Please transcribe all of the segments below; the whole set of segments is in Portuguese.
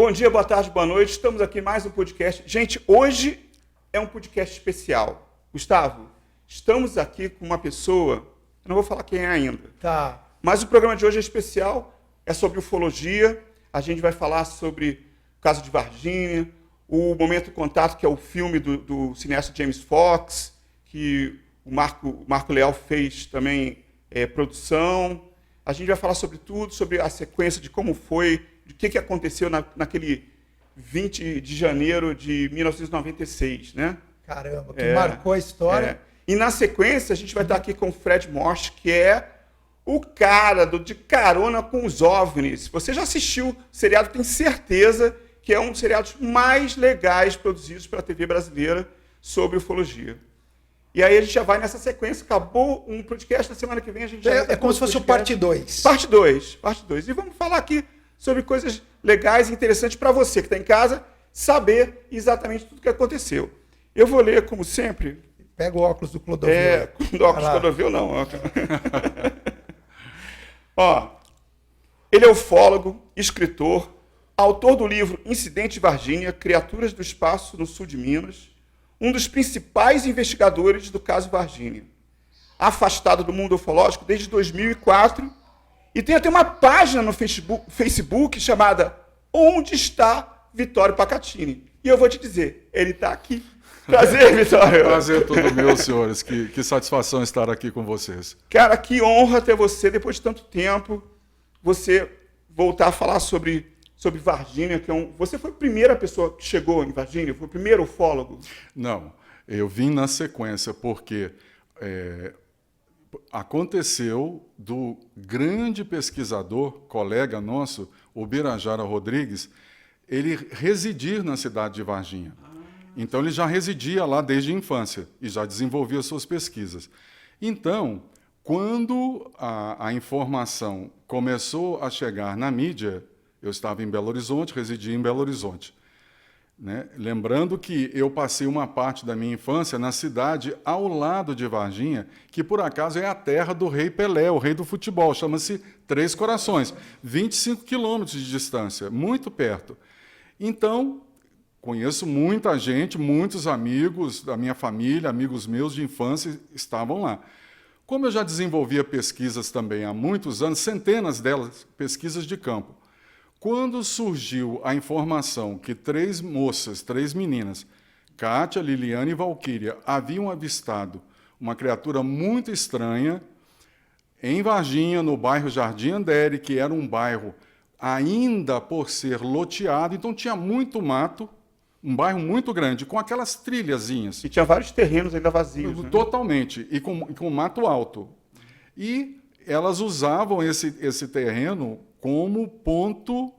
Bom dia, boa tarde, boa noite. Estamos aqui em mais um podcast. Gente, hoje é um podcast especial. Gustavo, estamos aqui com uma pessoa, eu não vou falar quem é ainda. Tá. Mas o programa de hoje é especial, é sobre ufologia. A gente vai falar sobre o caso de Varginha, o Momento Contato, que é o filme do cineasta James Fox, que o Marco Leal fez também produção. A gente vai falar sobre tudo, sobre a sequência de como foi, de o que aconteceu naquele 20 de janeiro de 1996, né? Caramba, que marcou a história. E na sequência a gente vai estar aqui com o Fred Morse, que é o cara de Carona com os OVNIs. Você já assistiu o seriado, tem certeza que é um dos seriados mais legais produzidos pela TV brasileira sobre ufologia. E aí a gente já vai nessa sequência. Acabou um podcast, na semana que vem a gente já É como se fosse o parte 2. Parte 2. E vamos falar aqui sobre coisas legais e interessantes para você que está em casa saber exatamente tudo o que aconteceu. Eu vou ler, como sempre... Pega o óculos do Clodovil. Do óculos do Clodovil não. Ó, ele é ufólogo, escritor, autor do livro Incidente de Varginha, Criaturas do Espaço no Sul de Minas, um dos principais investigadores do caso Varginha, afastado do mundo ufológico desde 2004, e tem até uma página no Facebook chamada Onde Está Vitório Pacatini? E eu vou te dizer, ele está aqui. Prazer, Vitório. Prazer todo meu, senhores. Que satisfação estar aqui com vocês. Cara, que honra ter você, depois de tanto tempo, você voltar a falar sobre Varginha, que você foi a primeira pessoa que chegou em Varginha? Foi o primeiro ufólogo? Não, eu vim na sequência, porque aconteceu do grande pesquisador, colega nosso, o Birajara Rodrigues, ele residir na cidade de Varginha. Então, ele já residia lá desde a infância e já desenvolvia suas pesquisas. Então, quando a informação começou a chegar na mídia, eu estava em Belo Horizonte, residia em Belo Horizonte. Né? Lembrando que eu passei uma parte da minha infância na cidade ao lado de Varginha, que por acaso é a terra do rei Pelé, o rei do futebol, chama-se Três Corações, 25 quilômetros de distância, muito perto. Então, conheço muita gente, muitos amigos da minha família, amigos meus de infância estavam lá. Como eu já desenvolvia pesquisas também há muitos anos, centenas delas, pesquisas de campo, quando surgiu a informação que 3 moças, 3 meninas, Kátia, Liliane e Valquíria, haviam avistado uma criatura muito estranha em Varginha, no bairro Jardim Andere, que era um bairro ainda por ser loteado, então tinha muito mato, um bairro muito grande, com aquelas trilhazinhas. E tinha vários terrenos ainda vazios. Totalmente, né? E com mato alto. E elas usavam esse terreno como ponto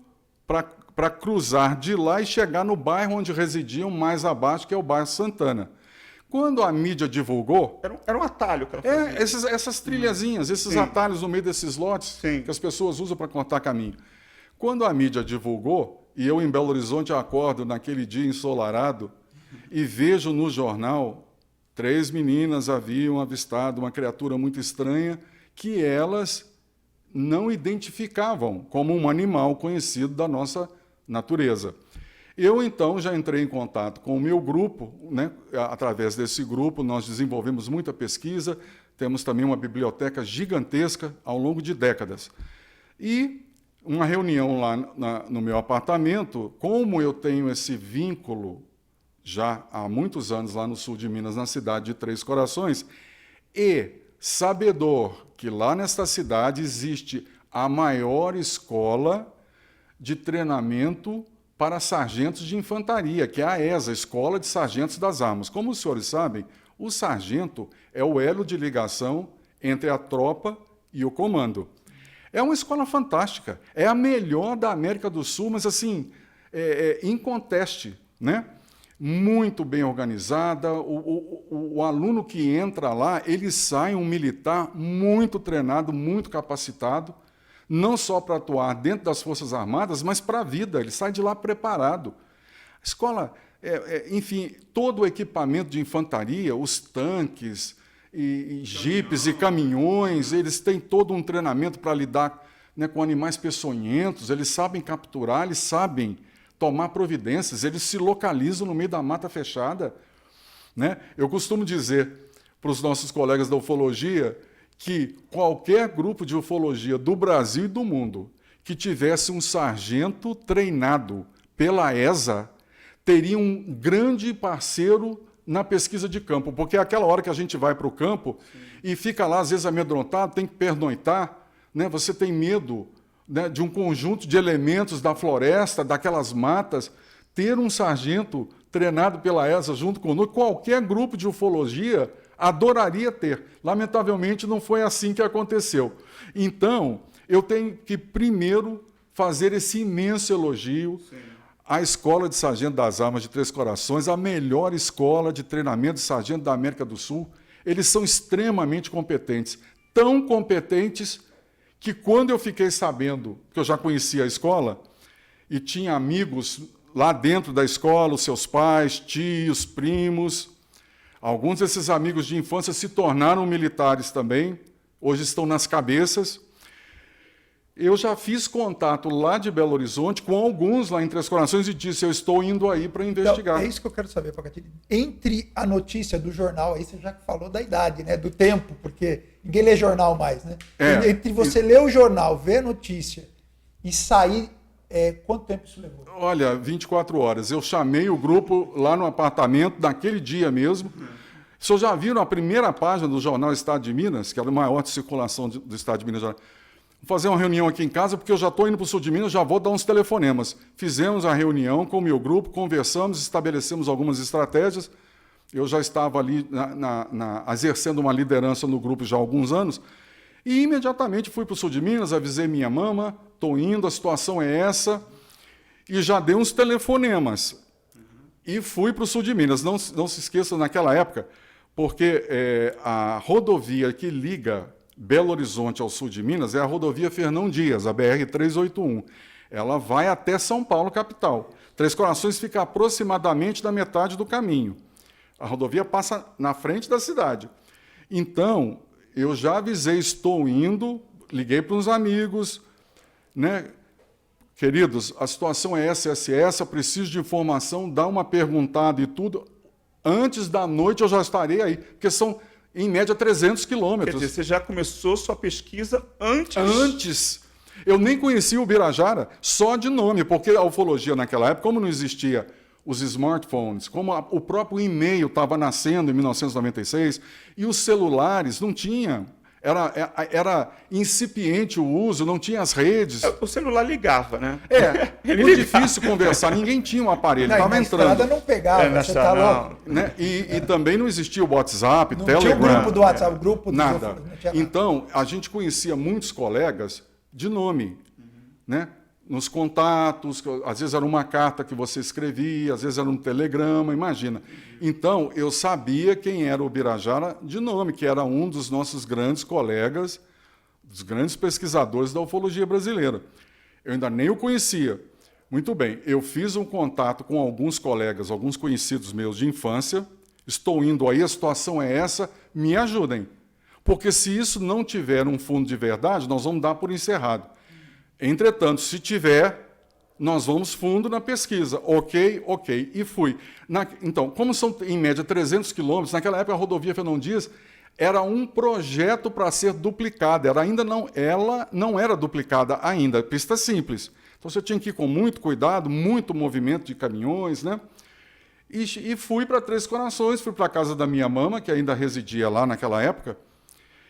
para cruzar de lá e chegar no bairro onde residiam mais abaixo, que é o bairro Santana. Quando a mídia divulgou... Era um atalho que ela fazia. Essas trilhazinhas, esses atalhos no meio desses lotes que as pessoas usam para cortar caminho. Quando a mídia divulgou, e eu em Belo Horizonte acordo naquele dia ensolarado e vejo no jornal 3 meninas haviam avistado uma criatura muito estranha que elas não identificavam como um animal conhecido da nossa natureza. Eu, então, já entrei em contato com o meu grupo, né? Através desse grupo nós desenvolvemos muita pesquisa, temos também uma biblioteca gigantesca ao longo de décadas. E uma reunião lá no meu apartamento, como eu tenho esse vínculo já há muitos anos lá no sul de Minas, na cidade de Três Corações, e sabedor que lá nesta cidade existe a maior escola de treinamento para sargentos de infantaria, que é a ESA, Escola de Sargentos das Armas. Como os senhores sabem, o sargento é o elo de ligação entre a tropa e o comando. É uma escola fantástica, é a melhor da América do Sul, mas assim, inconteste, né? Muito bem organizada, o aluno que entra lá, ele sai um militar muito treinado, muito capacitado, não só para atuar dentro das Forças Armadas, mas para a vida, ele sai de lá preparado. A escola, enfim, todo o equipamento de infantaria, os tanques, e jipes e caminhões, eles têm todo um treinamento para lidar, né, com animais peçonhentos, eles sabem capturar, eles sabem tomar providências, eles se localizam no meio da mata fechada, né? Eu costumo dizer para os nossos colegas da ufologia que qualquer grupo de ufologia do Brasil e do mundo que tivesse um sargento treinado pela ESA teria um grande parceiro na pesquisa de campo, porque é aquela hora que a gente vai para o campo e fica lá, às vezes, amedrontado, tem que pernoitar, né? Você tem medo, né, de um conjunto de elementos da floresta, daquelas matas. Ter um sargento treinado pela ESA junto conosco, qualquer grupo de ufologia adoraria ter. Lamentavelmente, não foi assim que aconteceu. Então, eu tenho que primeiro fazer esse imenso elogio à Escola de Sargento das Armas de Três Corações, a melhor escola de treinamento de sargento da América do Sul. Eles são extremamente competentes, tão competentes que quando eu fiquei sabendo, que eu já conhecia a escola, e tinha amigos lá dentro da escola, os seus pais, tios, primos, alguns desses amigos de infância se tornaram militares também, hoje estão nas cabeças. Eu já fiz contato lá de Belo Horizonte com alguns lá em Três Corações e disse, eu estou indo aí para investigar. Então, é isso que eu quero saber, Pacatini. Entre a notícia do jornal, aí você já falou da idade, né, do tempo, porque ninguém lê jornal mais, né? Entre você ler o jornal, ver a notícia e sair, quanto tempo isso levou? Olha, 24 horas. Eu chamei o grupo lá no apartamento, naquele dia mesmo. Vocês já viram a primeira página do jornal Estado de Minas, que era a maior de circulação do Estado de Minas Gerais? Vou fazer uma reunião aqui em casa, porque eu já estou indo para o sul de Minas, já vou dar uns telefonemas. Fizemos a reunião com o meu grupo, conversamos, estabelecemos algumas estratégias. Eu já estava ali exercendo uma liderança no grupo já há alguns anos, e imediatamente fui para o sul de Minas, avisei minha mama, estou indo, a situação é essa, e já dei uns telefonemas. E fui para o sul de Minas. Não se esqueça, naquela época, porque a rodovia que liga Belo Horizonte ao sul de Minas é a rodovia Fernão Dias, a BR-381. Ela vai até São Paulo, capital. Três Corações fica aproximadamente da metade do caminho. A rodovia passa na frente da cidade. Então, eu já avisei, estou indo, liguei para uns amigos, né? Queridos, a situação é essa, preciso de informação, dá uma perguntada e tudo. Antes da noite eu já estarei aí, porque são, em média, 300 quilômetros. Quer dizer, você já começou sua pesquisa antes? Antes. Eu nem conhecia o Ubirajara só de nome, porque a ufologia naquela época, como não existia os smartphones, como o próprio e-mail estava nascendo em 1996, e os celulares não tinham. Era incipiente o uso, não tinha as redes. O celular ligava, né? Muito difícil conversar, ninguém tinha um aparelho, estava entrando. Na estrada não pegava, você está louco. Né? E também não existia o WhatsApp, não Telegram. Não tinha o grupo do WhatsApp, o grupo do... Nada. Então, a gente conhecia muitos colegas de nome, né? Nos contatos, às vezes era uma carta que você escrevia, às vezes era um telegrama, imagina. Então, eu sabia quem era o Ubirajara de nome, que era um dos nossos grandes colegas, dos grandes pesquisadores da ufologia brasileira. Eu ainda nem o conhecia. Muito bem, eu fiz um contato com alguns colegas, alguns conhecidos meus de infância, estou indo aí, a situação é essa, me ajudem. Porque se isso não tiver um fundo de verdade, nós vamos dar por encerrado. Entretanto, se tiver, nós vamos fundo na pesquisa. Ok. E fui. Então, como são, em média, 300 quilômetros, naquela época a rodovia Fernão Dias era um projeto para ser duplicada. Ela não era duplicada ainda, pista simples. Então, você tinha que ir com muito cuidado, muito movimento de caminhões, né? E fui para Três Corações, fui para a casa da minha mama, que ainda residia lá naquela época.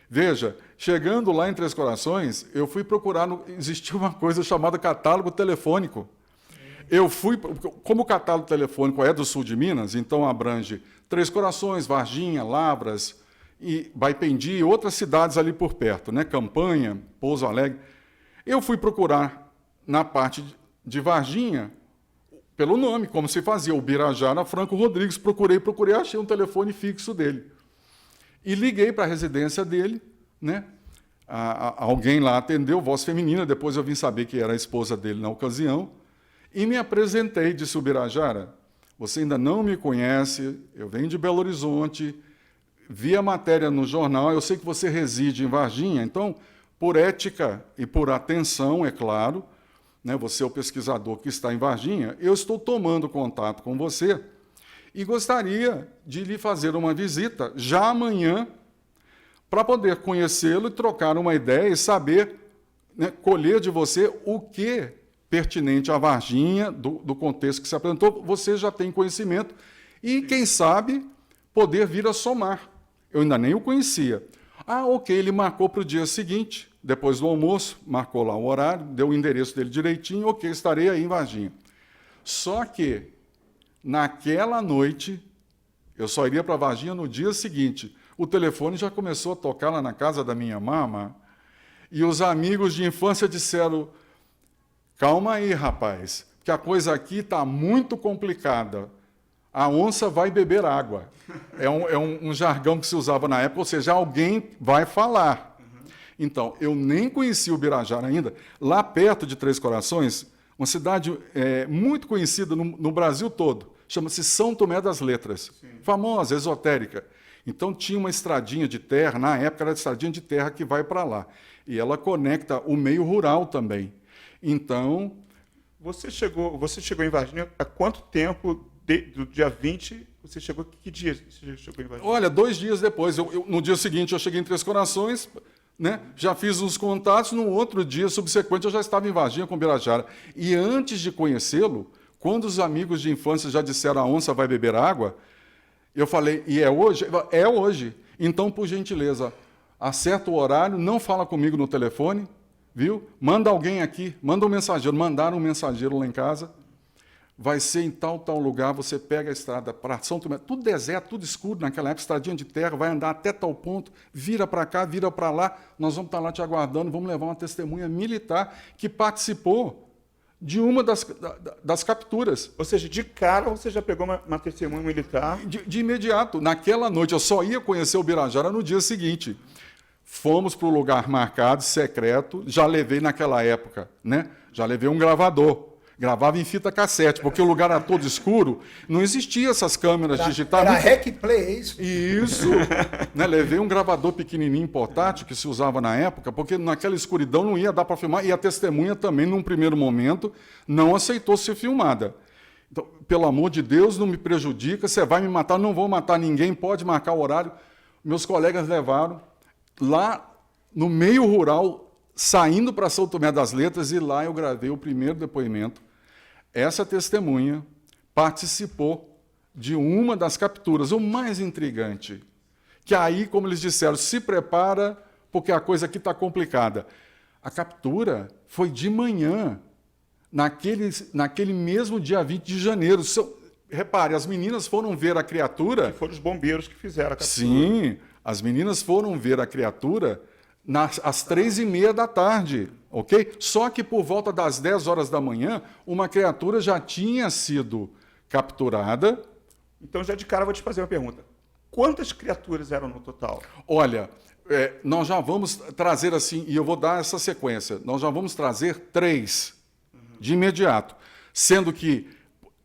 Veja, chegando lá em Três Corações, eu fui procurar, existia uma coisa chamada catálogo telefônico. Eu fui, como o catálogo telefônico é do sul de Minas, então abrange Três Corações, Varginha, Lavras, e Baipendi, outras cidades ali por perto, né? Campanha, Pouso Alegre. Eu fui procurar na parte de Varginha, pelo nome, como se fazia, Ubirajara Franco Rodrigues, procurei, achei um telefone fixo dele. E liguei para a residência dele, né? Alguém lá atendeu, voz feminina, depois eu vim saber que era a esposa dele na ocasião, e me apresentei, disse: Ubirajara, você ainda não me conhece, eu venho de Belo Horizonte, vi a matéria no jornal, eu sei que você reside em Varginha, então, por ética e por atenção, é claro, né, você é o pesquisador que está em Varginha, eu estou tomando contato com você e gostaria de lhe fazer uma visita já amanhã para poder conhecê-lo e trocar uma ideia e saber, né, colher de você o que pertinente à Varginha, do contexto que se apresentou, você já tem conhecimento e, quem sabe, poder vir a somar. Eu ainda nem o conhecia. Ah, ok, ele marcou para o dia seguinte, depois do almoço, marcou lá o horário, deu o endereço dele direitinho, ok, estarei aí em Varginha. Só que, naquela noite, eu só iria para Varginha no dia seguinte. O telefone já começou a tocar lá na casa da minha mama, e os amigos de infância disseram, calma aí, rapaz, que a coisa aqui está muito complicada. A onça vai beber água. É um jargão que se usava na época, ou seja, alguém vai falar. Então, eu nem conhecia o Birajara ainda. Lá perto de Três Corações, uma cidade muito conhecida no Brasil todo, chama-se São Tomé das Letras. Sim. Famosa, esotérica. Então, tinha uma estradinha de terra, na época era a estradinha de terra que vai para lá. E ela conecta o meio rural também. Então... Você chegou em Varginha há quanto tempo, do dia 20, você chegou, que dia você chegou em Varginha? Olha, 2 dias depois, no dia seguinte eu cheguei em Três Corações, né, já fiz uns contatos, no outro dia subsequente eu já estava em Varginha com o Birajara. E antes de conhecê-lo, quando os amigos de infância já disseram a onça vai beber água, eu falei, e é hoje? É hoje. Então, por gentileza, acerta o horário, não fala comigo no telefone, viu? Manda alguém aqui, manda um mensageiro. Mandaram um mensageiro lá em casa. Vai ser em tal lugar, você pega a estrada para São Tomé, tudo deserto, tudo escuro naquela época, estradinha de terra, vai andar até tal ponto, vira para cá, vira para lá, nós vamos estar lá te aguardando, vamos levar uma testemunha militar que participou de uma das capturas. Ou seja, de cara você já pegou uma testemunha militar? De imediato. Naquela noite, eu só ia conhecer o Birajara no dia seguinte. Fomos para o lugar marcado, secreto, já levei naquela época, né? Já levei um gravador. Gravava em fita cassete, porque o lugar era todo escuro, não existia essas câmeras digitais. Era Rec Play, é isso? Isso. Né? Levei um gravador pequenininho, portátil, que se usava na época, porque naquela escuridão não ia dar para filmar, e a testemunha também, num primeiro momento, não aceitou ser filmada. Então, pelo amor de Deus, não me prejudica, você vai me matar, não vou matar ninguém, pode marcar o horário. Meus colegas levaram lá no meio rural, saindo para São Tomé das Letras, e lá eu gravei o primeiro depoimento. Essa testemunha participou de uma das capturas, o mais intrigante, que aí, como eles disseram, se prepara, porque a coisa aqui está complicada. A captura foi de manhã, naquele mesmo dia 20 de janeiro. Repare, as meninas foram ver a criatura... Que foram os bombeiros que fizeram a captura. Sim, as meninas foram ver a criatura às 3h30 da tarde, ok? Só que por volta das 10 horas da manhã, uma criatura já tinha sido capturada. Então, já de cara, eu vou te fazer uma pergunta. Quantas criaturas eram no total? Olha, nós já vamos trazer assim, e eu vou dar essa sequência, nós já vamos trazer 3 de imediato, sendo que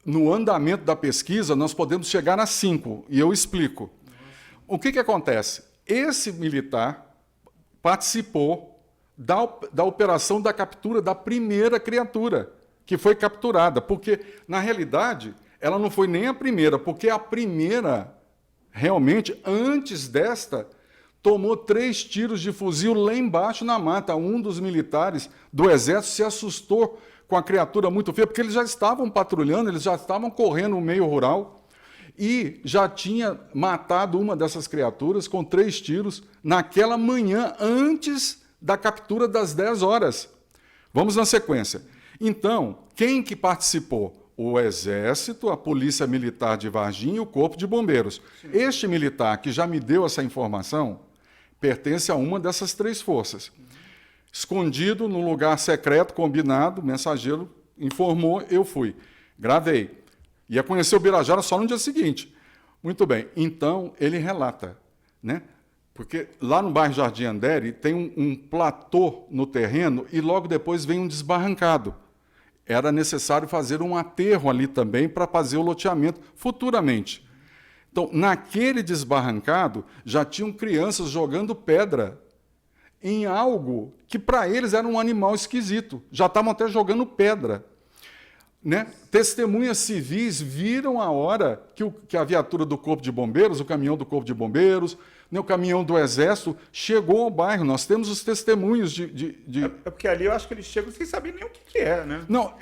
no andamento da pesquisa nós podemos chegar a 5, e eu explico. O que acontece? Esse militar participou da operação da captura da primeira criatura que foi capturada, porque, na realidade, ela não foi nem a primeira, porque a primeira, realmente, antes desta, tomou 3 tiros de fuzil lá embaixo na mata. Um dos militares do Exército se assustou com a criatura muito feia, porque eles já estavam patrulhando, eles já estavam correndo no meio rural, e já tinha matado uma dessas criaturas com 3 tiros naquela manhã, antes da captura das 10 horas. Vamos na sequência. Então, quem que participou? O Exército, a Polícia Militar de Varginha e o Corpo de Bombeiros. Sim. Este militar que já me deu essa informação pertence a uma dessas 3 forças. Escondido no lugar secreto, combinado, o mensageiro informou, eu fui. Gravei. Ia conhecer o Birajara só no dia seguinte. Muito bem. Então, ele relata, né? Porque lá no bairro Jardim Andere tem um platô no terreno e logo depois vem um desbarrancado. Era necessário fazer um aterro ali também para fazer o loteamento futuramente. Então, naquele desbarrancado, já tinham crianças jogando pedra em algo que para eles era um animal esquisito. Já estavam até jogando pedra. Né? Testemunhas civis viram a hora que a viatura do Corpo de Bombeiros, o caminhão do Corpo de Bombeiros, né, o caminhão do Exército, chegou ao bairro. Nós temos os testemunhos de... É porque ali eu acho que eles chegam sem saber nem o que é, né? Não,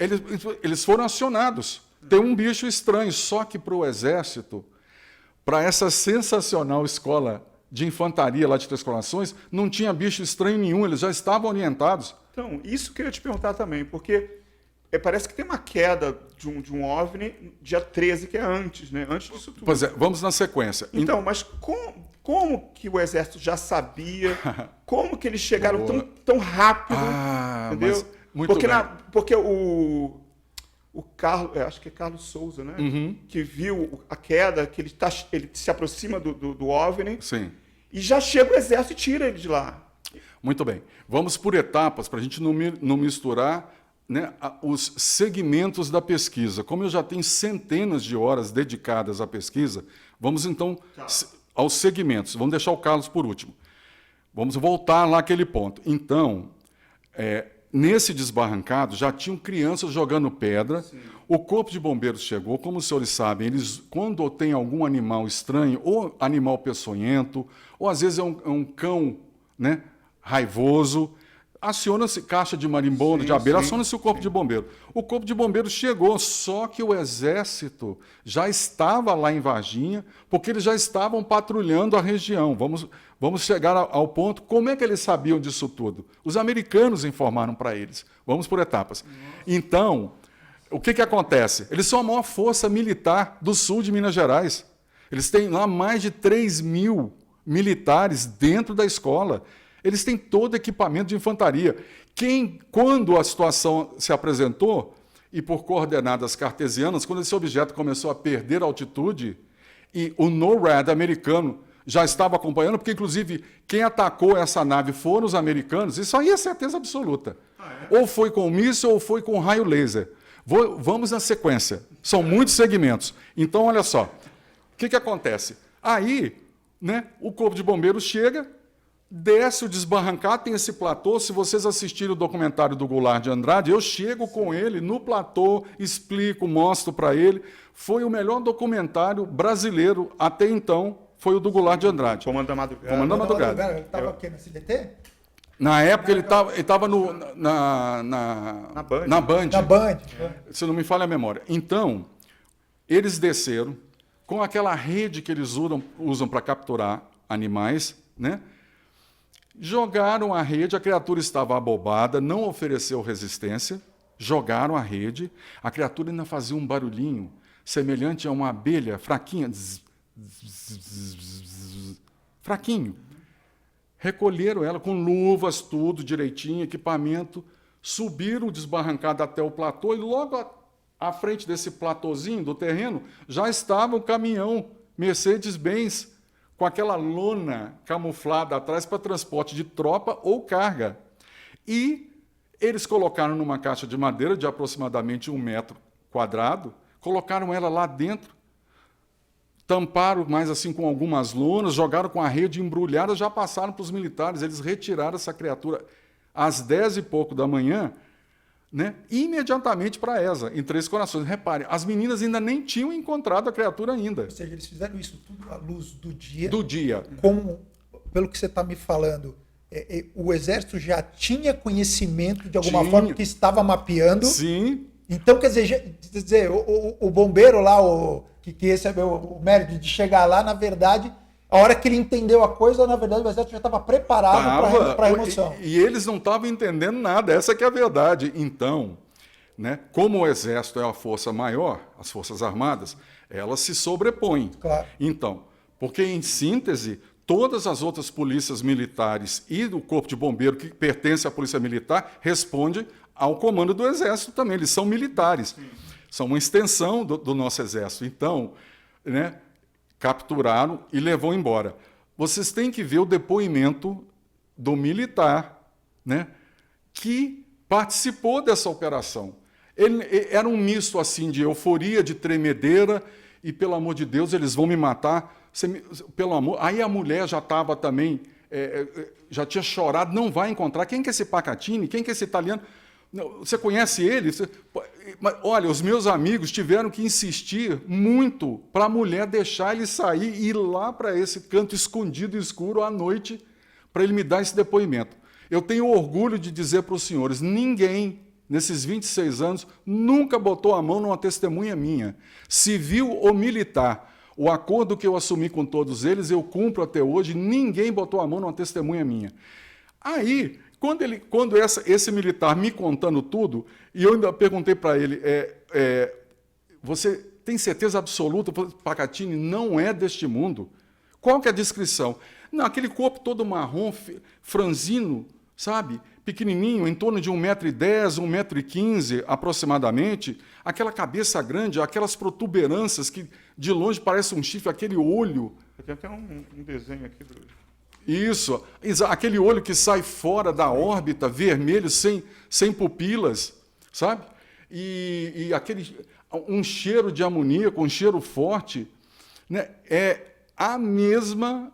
eles foram acionados. Tem um bicho estranho, só que para o Exército, para essa sensacional escola de infantaria lá de Três Corações, não tinha bicho estranho nenhum, eles já estavam orientados. Então, isso que eu ia te perguntar também, porque parece que tem uma queda de um OVNI dia 13, que é antes, né? Antes disso tudo. Pois é, vamos na sequência. Então, mas como que o Exército já sabia? Como que eles chegaram tão rápido? Entendeu? Mas, muito bem. Porque o Carlos, acho que é Carlos Souza, né? Que viu a queda, que ele se aproxima do OVNI. Sim. E já chega o Exército e tira ele de lá. Muito bem. Vamos por etapas, para a gente não misturar, né, os segmentos da pesquisa. Como eu já tenho centenas de horas dedicadas à pesquisa, vamos então aos segmentos. Vamos deixar o Carlos por último. Vamos voltar lá àquele ponto. Então, nesse desbarrancado, já tinham crianças jogando pedra. Sim. O Corpo de Bombeiros chegou. Como os senhores sabem, eles, quando tem algum animal estranho, ou animal peçonhento, ou às vezes é um cão, né, raivoso, aciona-se caixa de marimbondo, de abelha, aciona-se o Corpo de Bombeiro. O Corpo de Bombeiros chegou, só que o Exército já estava lá em Varginha, porque eles já estavam patrulhando a região. Vamos chegar ao ponto, como é que eles sabiam disso tudo? Os americanos informaram para eles. Vamos por etapas. Então, o que acontece? Eles são a maior força militar do sul de Minas Gerais. Eles têm lá mais de 3.000 militares dentro da escola. Eles têm todo equipamento de infantaria. Quando a situação se apresentou, e por coordenadas cartesianas, quando esse objeto começou a perder altitude, e o NORAD americano já estava acompanhando, porque, inclusive, quem atacou essa nave foram os americanos, isso aí é certeza absoluta. Ou foi com míssil ou foi com raio laser. Vamos na sequência. São muitos segmentos. Então, olha só. O que acontece? Aí, né, o Corpo de Bombeiros chega, desce o desbarrancado, tem esse platô. Se vocês assistirem o documentário do Goulart de Andrade, eu chego com ele no platô, explico, mostro para ele. Foi o melhor documentário brasileiro até então, foi o do Goulart de Andrade. Comando da Madrugada. Comando da Madrugada. Ele estava aqui no SBT? Na época ele estava na Band. Na Band. Na Band. Se não me falha a memória. Então, eles desceram com aquela rede que eles usam para capturar animais, né? Jogaram a rede, a criatura estava abobada, não ofereceu resistência, jogaram a rede, a criatura ainda fazia um barulhinho semelhante a uma abelha fraquinha, fraquinho. Recolheram ela com luvas, tudo direitinho, equipamento, subiram o desbarrancado até o platô e logo à frente desse platôzinho do terreno já estava o caminhão Mercedes-Benz com aquela lona camuflada atrás para transporte de tropa ou carga. E eles colocaram numa caixa de madeira de aproximadamente 1 metro quadrado, colocaram ela lá dentro, tamparam mais assim com algumas lonas, jogaram com a rede embrulhada, já passaram para os militares, eles retiraram essa criatura às 10 e pouco da manhã, né, imediatamente para a ESA, em Três Corações. Repare, as meninas ainda nem tinham encontrado a criatura ainda. Ou seja, eles fizeram isso tudo à luz do dia. Do dia. Como, pelo que você está me falando, o Exército já tinha conhecimento de alguma forma que estava mapeando. Sim. Então, quer dizer o bombeiro lá, que recebeu o mérito de chegar lá, na verdade, a hora que ele entendeu a coisa, na verdade, o Exército já estava preparado para a remoção. E eles não estavam entendendo nada, essa que é a verdade. Então, né, como o Exército é a força maior, as Forças Armadas, elas se sobrepõem. Claro. Então, porque, em síntese, todas as outras polícias militares e o Corpo de Bombeiro, que pertence à Polícia Militar, respondem ao comando do Exército também. Eles são militares. São uma extensão do nosso Exército. Então, né, capturaram e levou embora. Vocês têm que ver o depoimento do militar, né, que participou dessa operação. Ele era um misto assim de euforia, de tremedeira, e pelo amor de Deus, eles vão me matar. Pelo amor. Aí a mulher já estava também já tinha chorado, não vai encontrar. Quem que é esse Pacatini? Quem que é esse italiano? Não, você conhece ele? Olha, os meus amigos tiveram que insistir muito para a mulher deixar ele sair e ir lá para esse canto escondido e escuro à noite para ele me dar esse depoimento. Eu tenho orgulho de dizer para os senhores, ninguém, nesses 26 anos, nunca botou a mão numa testemunha minha. Civil ou militar, o acordo que eu assumi com todos eles, eu cumpro até hoje, ninguém botou a mão numa testemunha minha. Aí, quando esse militar me contando tudo, e eu ainda perguntei para ele, você tem certeza absoluta, Pacatini não é deste mundo? Qual que é a descrição? Não, aquele corpo todo marrom, franzino, sabe? Pequenininho, em torno de 1,10 m, 1,15 m aproximadamente, aquela cabeça grande, aquelas protuberâncias que de longe parece um chifre, aquele olho. Tem até um desenho aqui. Isso, aquele olho que sai fora da órbita, vermelho, sem pupilas, sabe? E um cheiro de amoníaco, um cheiro forte, né? É a mesma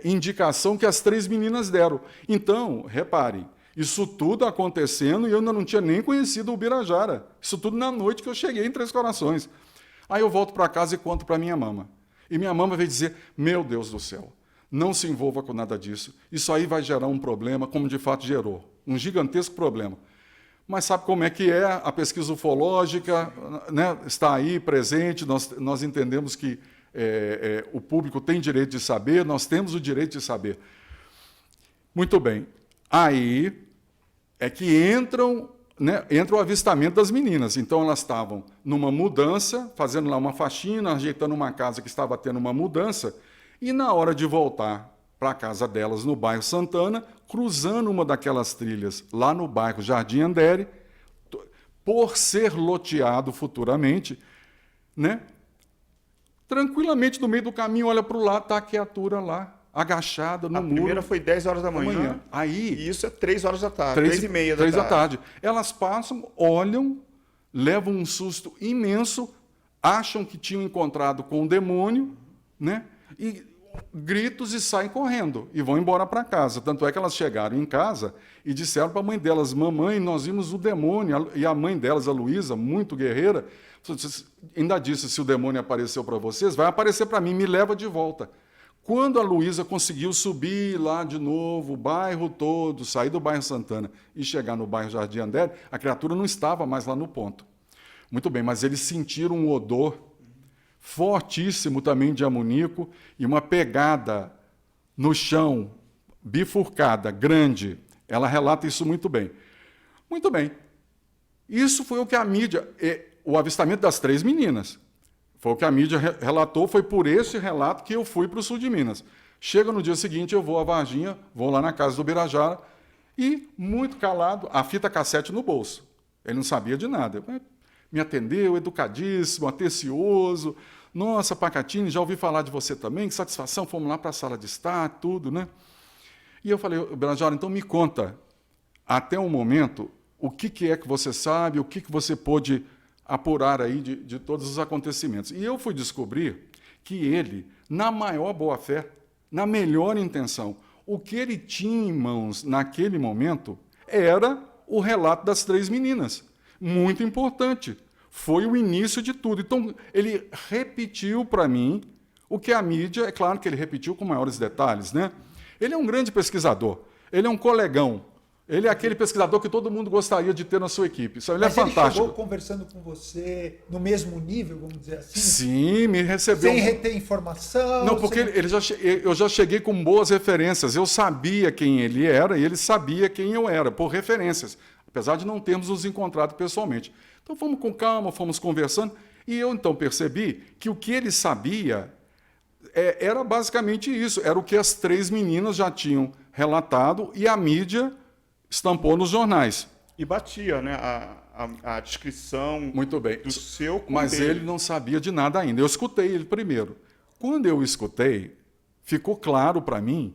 indicação que as 3 meninas deram. Então, reparem, isso tudo acontecendo e eu ainda não tinha nem conhecido o Ubirajara. Isso tudo na noite que eu cheguei em Três Corações. Aí eu volto para casa e conto para minha mama. E minha mama veio dizer, meu Deus do céu, não se envolva com nada disso. Isso aí vai gerar um problema, como de fato gerou. Um gigantesco problema. Mas sabe como é que é? A pesquisa ufológica, né, está aí presente, nós entendemos que o público tem direito de saber, nós temos o direito de saber. Muito bem. Aí é que entra o avistamento das meninas. Então, elas estavam numa mudança, fazendo lá uma faxina, ajeitando uma casa que estava tendo uma mudança, e na hora de voltar para a casa delas no bairro Santana, cruzando uma daquelas trilhas lá no bairro Jardim Andere, por ser loteado futuramente, né? Tranquilamente, no meio do caminho, olha para o lado, está a criatura lá, agachada no muro. A primeira foi 10 horas da manhã. Aí, e isso é 3 horas da tarde, 3h30 da 3 tarde. da tarde. Elas passam, olham, levam um susto imenso, acham que tinham encontrado com o demônio, né? E gritos e saem correndo e vão embora para casa. Tanto é que elas chegaram em casa e disseram para a mãe delas, mamãe, nós vimos o demônio. E a mãe delas, a Luísa, muito guerreira, ainda disse, se o demônio apareceu para vocês, vai aparecer para mim, me leva de volta. Quando a Luísa conseguiu subir lá de novo, o bairro todo, sair do bairro Santana e chegar no bairro Jardim Andere, a criatura não estava mais lá no ponto. Muito bem, mas eles sentiram um odor fortíssimo também de amoníaco e uma pegada no chão, bifurcada, grande. Ela relata isso muito bem. Muito bem. Isso foi o que a mídia... O avistamento das 3 meninas. Foi o que a mídia relatou, foi por esse relato que eu fui para o sul de Minas. Chega no dia seguinte, eu vou a Varginha, vou lá na casa do Ubirajara e, muito calado, a fita cassete no bolso. Ele não sabia de nada. Me atendeu, educadíssimo, atencioso. Nossa, Pacatini, já ouvi falar de você também, que satisfação, fomos lá para a sala de estar, tudo, né? E eu falei, Ubirajara, então me conta, até o momento, o que é que você sabe, o que você pôde apurar aí de todos os acontecimentos. E eu fui descobrir que ele, na maior boa-fé, na melhor intenção, o que ele tinha em mãos naquele momento era o relato das 3 meninas. Muito importante. Foi o início de tudo. Então, ele repetiu para mim o que a mídia, é claro que ele repetiu com maiores detalhes, né? Ele é um grande pesquisador, ele é um colegão. Ele é aquele pesquisador que todo mundo gostaria de ter na sua equipe. Ele é fantástico. Ele chegou conversando com você no mesmo nível, vamos dizer assim? Sim, me recebeu. Sem reter informação? Não, porque eu já cheguei com boas referências. Eu sabia quem ele era e ele sabia quem eu era, por referências, apesar de não termos nos encontrado pessoalmente. Então fomos com calma, fomos conversando, e eu então percebi que o que ele sabia era basicamente isso, era o que as 3 meninas já tinham relatado e a mídia estampou nos jornais. E batia, né, a descrição muito bem. Do seu contexto. Mas ele não sabia de nada ainda. Eu escutei ele primeiro. Quando eu escutei, ficou claro para mim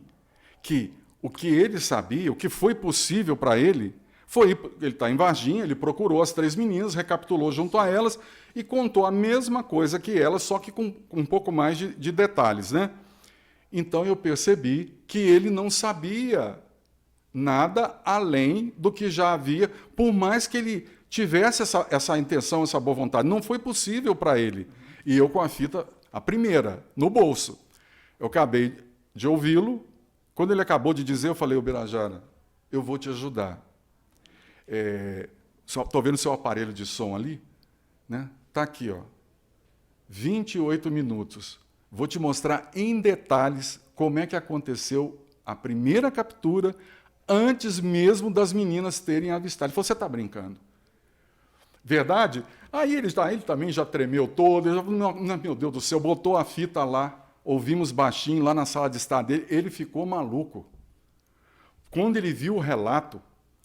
que o que ele sabia, o que foi possível para ele, foi... Ele está em Varginha, ele procurou as 3 meninas, recapitulou junto a elas e contou a mesma coisa que elas, só que com um pouco mais de detalhes, né? Então eu percebi que ele não sabia nada além do que já havia, por mais que ele tivesse essa intenção, essa boa vontade. Não foi possível para ele. E eu com a fita, a primeira, no bolso. Eu acabei de ouvi-lo. Quando ele acabou de dizer, eu falei, Ubirajara, eu vou te ajudar. Estou vendo seu aparelho de som ali? Né? Está aqui, ó. 28 minutos. Vou te mostrar em detalhes como é que aconteceu a primeira captura antes mesmo das meninas terem avistado. Ele falou, você está brincando? Verdade? Aí ele também já tremeu todo. Ele falou, meu Deus do céu, botou a fita lá, ouvimos baixinho lá na sala de estar dele, ele ficou maluco. Quando ele viu o relato,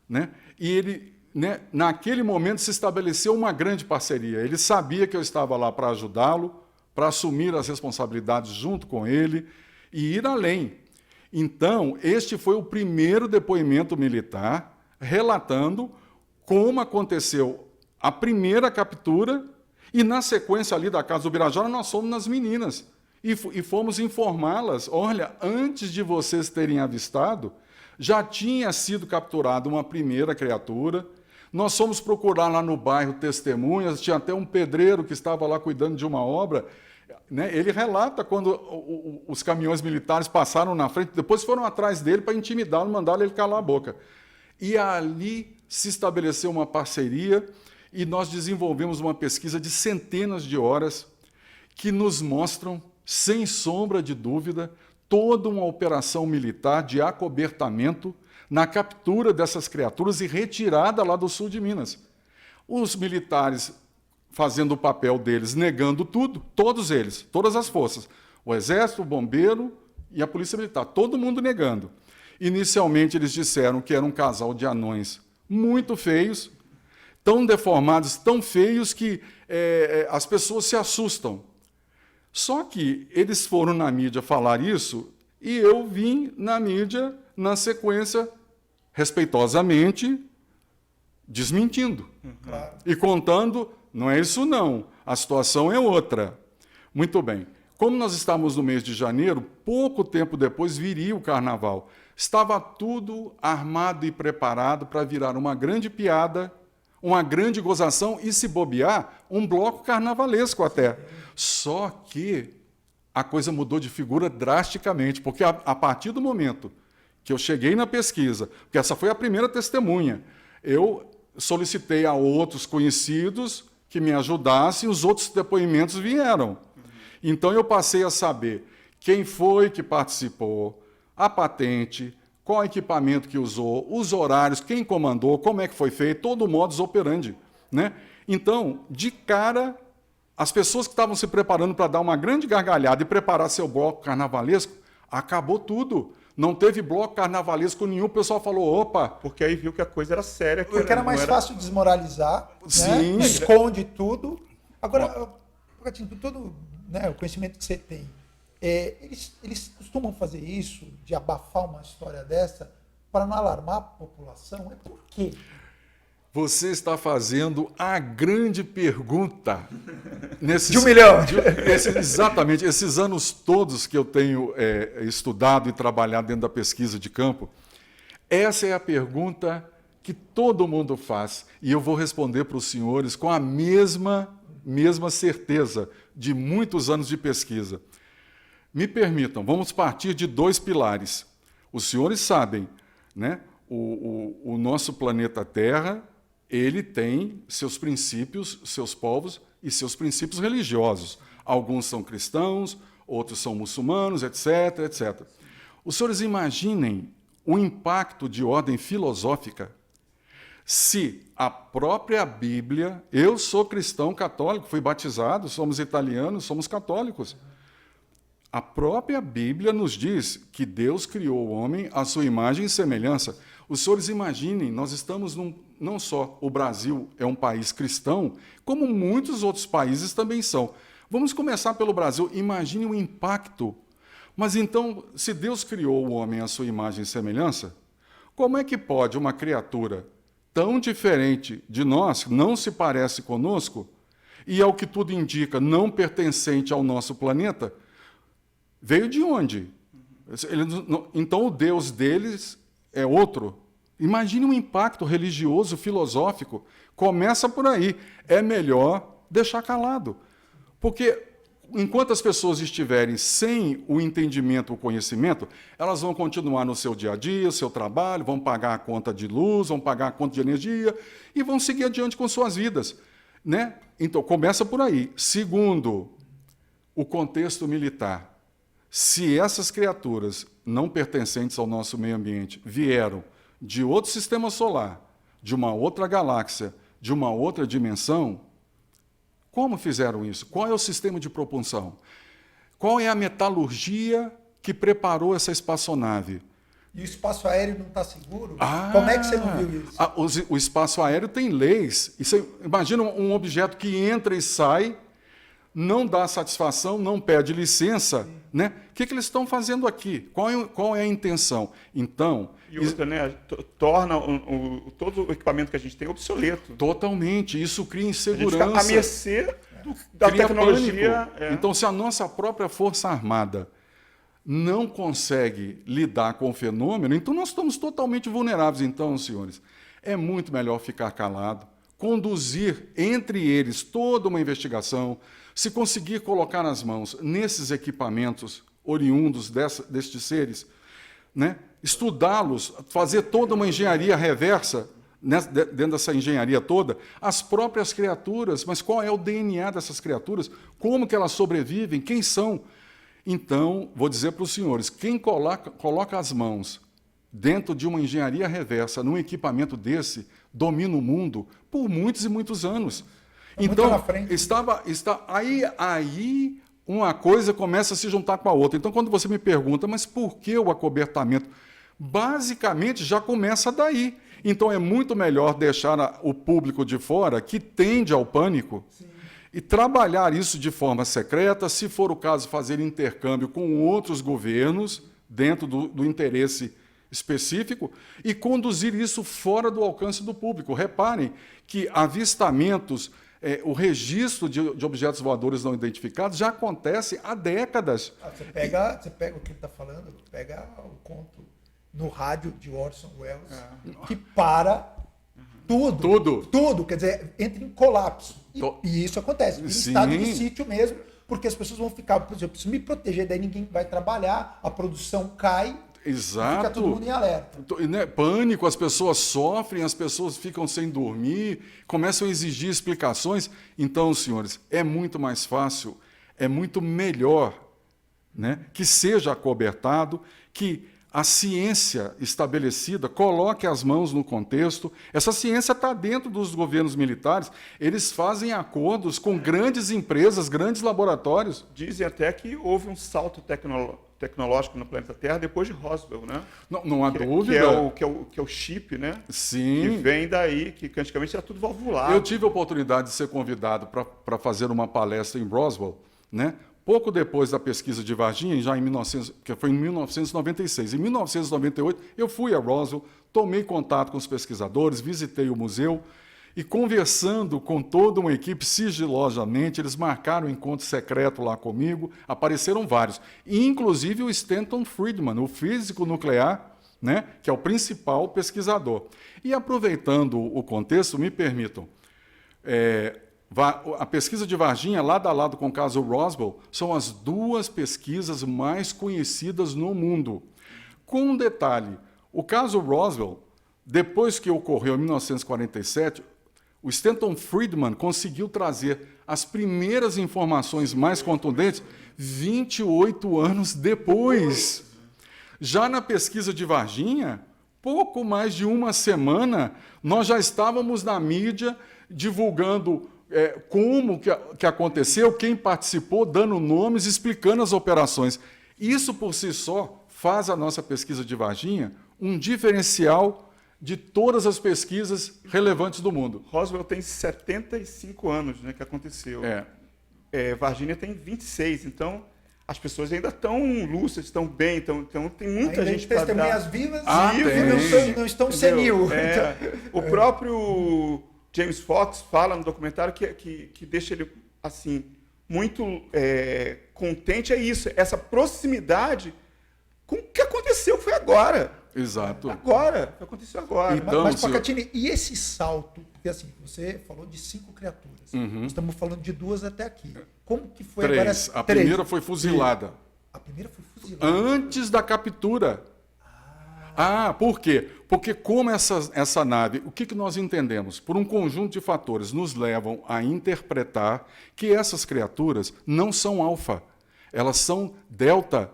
né, e ele, né, naquele momento se estabeleceu uma grande parceria. Ele sabia que eu estava lá para ajudá-lo, para assumir as responsabilidades junto com ele e ir além. Então, este foi o primeiro depoimento militar relatando como aconteceu a primeira captura e, na sequência ali da casa do Ubirajara, nós fomos nas meninas e fomos informá-las, olha, antes de vocês terem avistado, já tinha sido capturada uma primeira criatura, nós fomos procurar lá no bairro testemunhas, tinha até um pedreiro que estava lá cuidando de uma obra, né? Ele relata quando os caminhões militares passaram na frente, depois foram atrás dele para intimidá-lo, mandaram ele calar a boca. E ali se estabeleceu uma parceria e nós desenvolvemos uma pesquisa de centenas de horas que nos mostram, sem sombra de dúvida, toda uma operação militar de acobertamento na captura dessas criaturas e retirada lá do sul de Minas. Os militares fazendo o papel deles, negando tudo, todos eles, todas as forças, o Exército, o Bombeiro e a Polícia Militar, todo mundo negando. Inicialmente eles disseram que era um casal de anões muito feios, tão deformados, tão feios que as pessoas se assustam. Só que eles foram na mídia falar isso e eu vim na mídia, na sequência, respeitosamente, desmentindo. E contando, não é isso não, a situação é outra. Muito bem. Como nós estávamos no mês de janeiro, pouco tempo depois viria o carnaval. Estava tudo armado e preparado para virar uma grande piada, uma grande gozação e, se bobear, um bloco carnavalesco até. Só que a coisa mudou de figura drasticamente, porque a partir do momento que eu cheguei na pesquisa, porque essa foi a primeira testemunha, eu solicitei a outros conhecidos que me ajudassem, os outros depoimentos vieram. Então eu passei a saber quem foi que participou, a patente, qual equipamento que usou, os horários, quem comandou, como é que foi feito, todo o modus operandi, né? Então, de cara, as pessoas que estavam se preparando para dar uma grande gargalhada e preparar seu bloco carnavalesco, acabou tudo. Não teve bloco carnavalesco nenhum, o pessoal falou, opa... Porque aí viu que a coisa era séria. Porque era mais fácil desmoralizar, né? Esconde tudo. Agora, todo, né, o conhecimento que você tem, eles costumam fazer isso, de abafar uma história dessa, para não alarmar a população? É por quê? Você está fazendo a grande pergunta. De 1 milhão. Exatamente. Esses anos todos que eu tenho estudado e trabalhado dentro da pesquisa de campo, essa é a pergunta que todo mundo faz. E eu vou responder para os senhores com a mesma certeza de muitos anos de pesquisa. Me permitam, vamos partir de 2 pilares. Os senhores sabem, né? O nosso planeta Terra, ele tem seus princípios, seus povos e seus princípios religiosos. Alguns são cristãos, outros são muçulmanos, etc, etc. Os senhores imaginem o impacto de ordem filosófica se a própria Bíblia... Eu sou cristão católico, fui batizado, somos italianos, somos católicos. A própria Bíblia nos diz que Deus criou o homem à sua imagem e semelhança. Os senhores imaginem, nós estamos não só o Brasil é um país cristão, como muitos outros países também são. Vamos começar pelo Brasil. Imagine o impacto. Mas então, se Deus criou o homem à sua imagem e semelhança, como é que pode uma criatura tão diferente de nós, não se parece conosco, e, ao que tudo indica, não pertencente ao nosso planeta, veio de onde? Então o Deus deles é outro. Imagine um impacto religioso, filosófico. Começa por aí. É melhor deixar calado. Porque enquanto as pessoas estiverem sem o entendimento, o conhecimento, elas vão continuar no seu dia a dia, seu trabalho, vão pagar a conta de luz, vão pagar a conta de energia e vão seguir adiante com suas vidas, né? Então, começa por aí. Segundo, o contexto militar. Se essas criaturas não pertencentes ao nosso meio ambiente vieram de outro sistema solar, de uma outra galáxia, de uma outra dimensão, como fizeram isso? Qual é o sistema de propulsão? Qual é a metalurgia que preparou essa espaçonave? E o espaço aéreo não está seguro? Como é que você não viu isso? O espaço aéreo tem leis. Imagina um objeto que entra e sai, não dá satisfação, não pede licença. Né? O que eles estão fazendo aqui? Qual é a intenção? Então... E outra, né, torna todo o equipamento que a gente tem obsoleto. Totalmente. Isso cria insegurança. A gente fica à mercê da tecnologia. Então, se a nossa própria Força Armada não consegue lidar com o fenômeno, então nós estamos totalmente vulneráveis. Então, senhores, é muito melhor ficar calado, conduzir entre eles toda uma investigação, se conseguir colocar nas mãos nesses equipamentos oriundos destes seres, né? Estudá-los, fazer toda uma engenharia reversa, né, dentro dessa engenharia toda, as próprias criaturas, mas qual é o DNA dessas criaturas, como que elas sobrevivem, quem são. Então, vou dizer para os senhores, quem coloca as mãos dentro de uma engenharia reversa, num equipamento desse, domina o mundo por muitos e muitos anos. Então, aí uma coisa começa a se juntar com a outra. Então, quando você me pergunta, mas por que o acobertamento? Basicamente, já começa daí. Então, é muito melhor deixar o público de fora, que tende ao pânico, sim, e trabalhar isso de forma secreta, se for o caso, fazer intercâmbio com outros governos, dentro do interesse específico, e conduzir isso fora do alcance do público. Reparem que avistamentos, o registro de objetos voadores não identificados já acontece há décadas. Você pega o que ele está falando, pega o conto no rádio de Orson Welles, que para tudo, quer dizer, entra em colapso. E isso acontece, em estado de sítio mesmo, porque as pessoas vão ficar, por exemplo, preciso me proteger, daí ninguém vai trabalhar, a produção cai. Exato. Fica todo mundo em alerta. Pânico, as pessoas sofrem, as pessoas ficam sem dormir, começam a exigir explicações. Então, senhores, é muito mais fácil, é muito melhor, né, que seja acobertado, que a ciência estabelecida coloque as mãos no contexto. Essa ciência está dentro dos governos militares, eles fazem acordos com grandes empresas, grandes laboratórios. Dizem até que houve um salto tecnológico no planeta Terra depois de Roswell, né? Não há dúvida. Que é o chip, né? Sim. Que vem daí, que antigamente era tudo valvulado. Eu tive a oportunidade de ser convidado para fazer uma palestra em Roswell, né? Pouco depois da pesquisa de Varginha, que foi em 1996. Em 1998, eu fui a Roswell, tomei contato com os pesquisadores, visitei o museu e, conversando com toda uma equipe sigilosamente, eles marcaram um encontro secreto lá comigo, apareceram vários, inclusive o Stanton Friedman, o físico nuclear, né, que é o principal pesquisador. E, aproveitando o contexto, me permitam, a pesquisa de Varginha, lado a lado com o caso Roswell, são as duas pesquisas mais conhecidas no mundo. Com um detalhe, o caso Roswell, depois que ocorreu em 1947, o Stanton Friedman conseguiu trazer as primeiras informações mais contundentes 28 anos depois. Já na pesquisa de Varginha, pouco mais de uma semana, nós já estávamos na mídia divulgando como que aconteceu, quem participou, dando nomes, explicando as operações. Isso, por si só, faz a nossa pesquisa de Varginha um diferencial de todas as pesquisas relevantes do mundo. Roswell tem 75 anos, né, que aconteceu. Varginha tem 26, então as pessoas ainda estão lúcidas, estão bem, então tem muita ainda gente para dar. Testemunhas vivas não estão Entendeu? senil. O próprio James Fox fala no documentário que deixa ele assim muito contente, é isso, essa proximidade com o que aconteceu foi agora. Exato. Agora, aconteceu agora. Então, mas Pacatini, e esse salto? Porque assim, você falou de 5 criaturas. Uhum. Estamos falando de 2 até aqui. Como que foi 3. agora? A primeira foi fuzilada. A primeira foi fuzilada. Antes da captura. Por quê? Porque como essa nave, o que nós entendemos? Por um conjunto de fatores, nos levam a interpretar que essas criaturas não são alfa, elas são delta.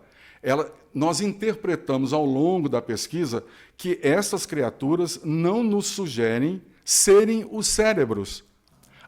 Nós interpretamos ao longo da pesquisa que essas criaturas não nos sugerem serem os cérebros.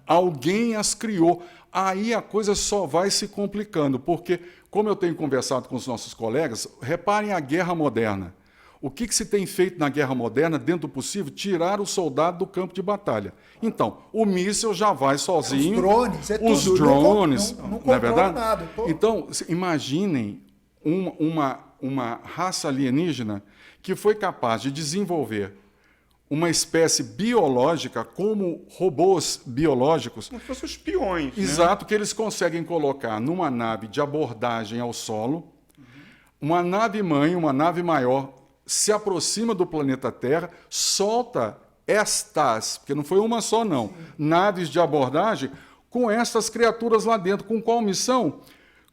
Alguém as criou. Aí a coisa só vai se complicando, porque, como eu tenho conversado com os nossos colegas, reparem a guerra moderna. O que se tem feito na guerra moderna, dentro do possível, tirar o soldado do campo de batalha. Então, o míssil já vai sozinho. Os drones, os tudo. drones, não é verdade? Nada, Então, imaginem uma raça alienígena que foi capaz de desenvolver uma espécie biológica como robôs biológicos. Como se fossem espiões. Exato, que eles conseguem colocar numa nave de abordagem ao solo, uma nave-mãe, uma nave maior, se aproxima do planeta Terra, solta estas, porque não foi uma só não, naves de abordagem com essas criaturas lá dentro. Com qual missão?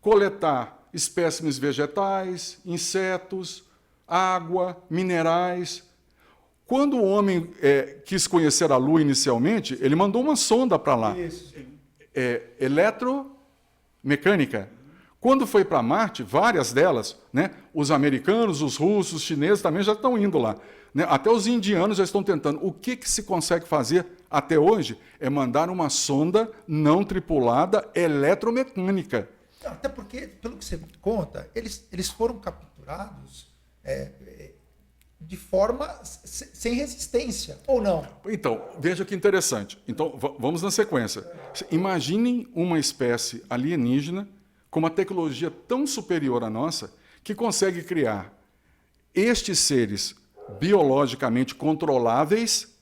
Coletar espécimes vegetais, insetos, água, minerais. Quando o homem quis conhecer a Lua inicialmente, ele mandou uma sonda para lá. Isso. Eletromecânica. Quando foi para Marte, várias delas, né, os americanos, os russos, os chineses também já estão indo lá. Né? Até os indianos já estão tentando. O que se consegue fazer até hoje é mandar uma sonda não tripulada eletromecânica. Até porque, pelo que você me conta, eles foram capturados de forma sem resistência, ou não? Então, veja que interessante. Então, vamos na sequência. Imaginem uma espécie alienígena com uma tecnologia tão superior à nossa que consegue criar estes seres biologicamente controláveis,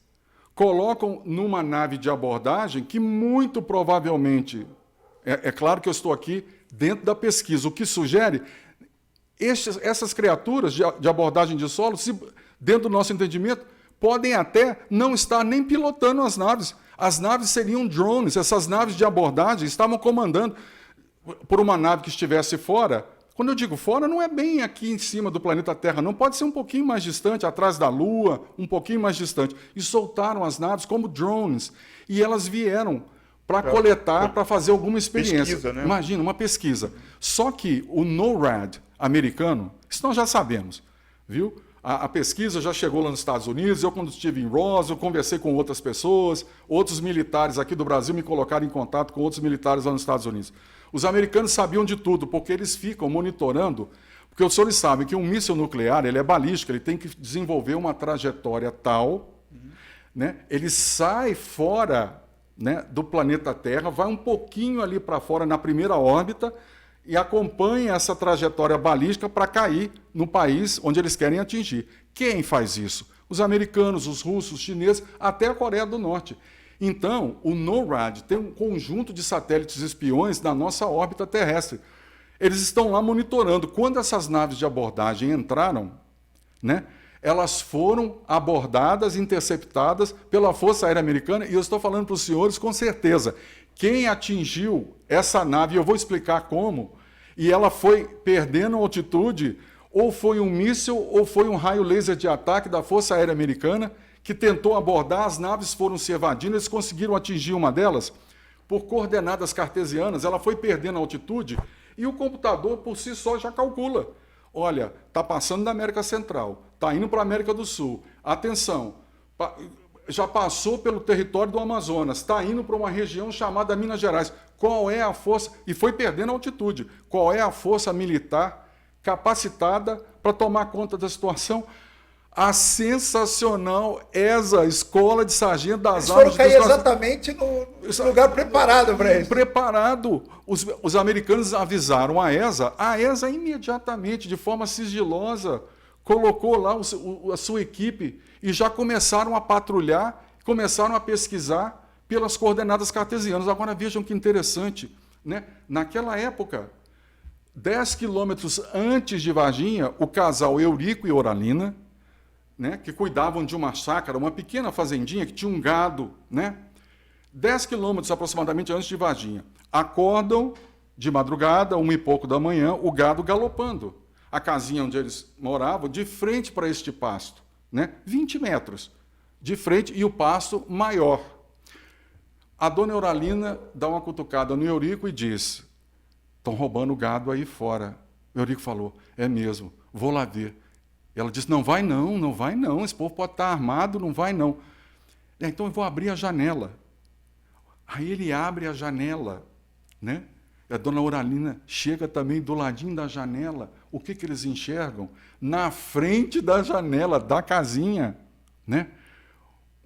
colocam numa nave de abordagem que muito provavelmente, é claro que eu estou aqui dentro da pesquisa, o que sugere essas criaturas de abordagem de solo, dentro do nosso entendimento, podem até não estar nem pilotando as naves. As naves seriam drones, essas naves de abordagem estavam comandando por uma nave que estivesse fora. Quando eu digo fora, não é bem aqui em cima do planeta Terra, não, pode ser um pouquinho mais distante, atrás da Lua, um pouquinho mais distante. E soltaram as naves como drones. E elas vieram para coletar, para fazer alguma experiência. Pesquisa, né? Imagina, uma pesquisa. Só que o NORAD americano, isso nós já sabemos, viu? A pesquisa já chegou lá nos Estados Unidos, eu quando estive em Roswell, conversei com outras pessoas, outros militares aqui do Brasil me colocaram em contato com outros militares lá nos Estados Unidos. Os americanos sabiam de tudo, porque eles ficam monitorando, porque os senhores sabem que um míssil nuclear, ele é balístico, ele tem que desenvolver uma trajetória tal, né? Ele sai fora, né, do planeta Terra, vai um pouquinho ali para fora na primeira órbita e acompanha essa trajetória balística para cair no país onde eles querem atingir. Quem faz isso? Os americanos, os russos, os chineses, até a Coreia do Norte. Então, o NORAD tem um conjunto de satélites espiões na nossa órbita terrestre. Eles estão lá monitorando. Quando essas naves de abordagem entraram, né, elas foram abordadas, interceptadas pela Força Aérea Americana, e eu estou falando para os senhores com certeza, quem atingiu essa nave, eu vou explicar como, e ela foi perdendo altitude, ou foi um míssil, ou foi um raio laser de ataque da Força Aérea Americana, que tentou abordar, as naves foram se evadindo, eles conseguiram atingir uma delas, por coordenadas cartesianas, ela foi perdendo altitude, e o computador, por si só, já calcula. Olha, está passando da América Central, está indo para a América do Sul. Atenção, já passou pelo território do Amazonas, está indo para uma região chamada Minas Gerais. Qual é a força? E foi perdendo altitude. Qual é a força militar capacitada para tomar conta da situação? A sensacional ESA, Escola de Sargento das Armas. Eles foram cair exatamente no lugar preparado para isso. Preparado. Os americanos avisaram a ESA imediatamente, de forma sigilosa, colocou lá a sua equipe e já começaram a patrulhar, começaram a pesquisar pelas coordenadas cartesianas. Agora vejam que interessante, né? Naquela época, 10 quilômetros antes de Varginha, o casal Eurico e Oralina, né, que cuidavam de uma chácara, uma pequena fazendinha que tinha um gado, né, 10 quilômetros aproximadamente antes de Varginha. Acordam de madrugada, 1 e pouco da manhã, o gado galopando. A casinha onde eles moravam, de frente para este pasto, né, 20 metros de frente, e o pasto maior. A dona Euralina dá uma cutucada no Eurico e diz: estão roubando o gado aí fora. O Eurico falou: é mesmo, vou lá ver. Ela disse: não vai não, não vai não, esse povo pode estar armado, não vai não. Então eu vou abrir a janela. Aí ele abre a janela, né? A dona Euralina chega também do ladinho da janela. O que eles enxergam? Na frente da janela da casinha, né,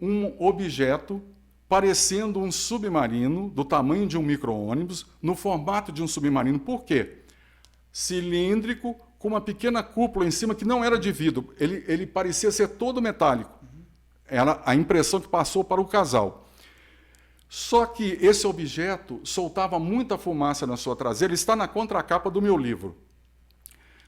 um objeto parecendo um submarino, do tamanho de um micro-ônibus, no formato de um submarino. Por quê? Cilíndrico, com uma pequena cúpula em cima que não era de vidro. Ele parecia ser todo metálico. Era a impressão que passou para o casal. Só que esse objeto soltava muita fumaça na sua traseira. Está na contracapa do meu livro.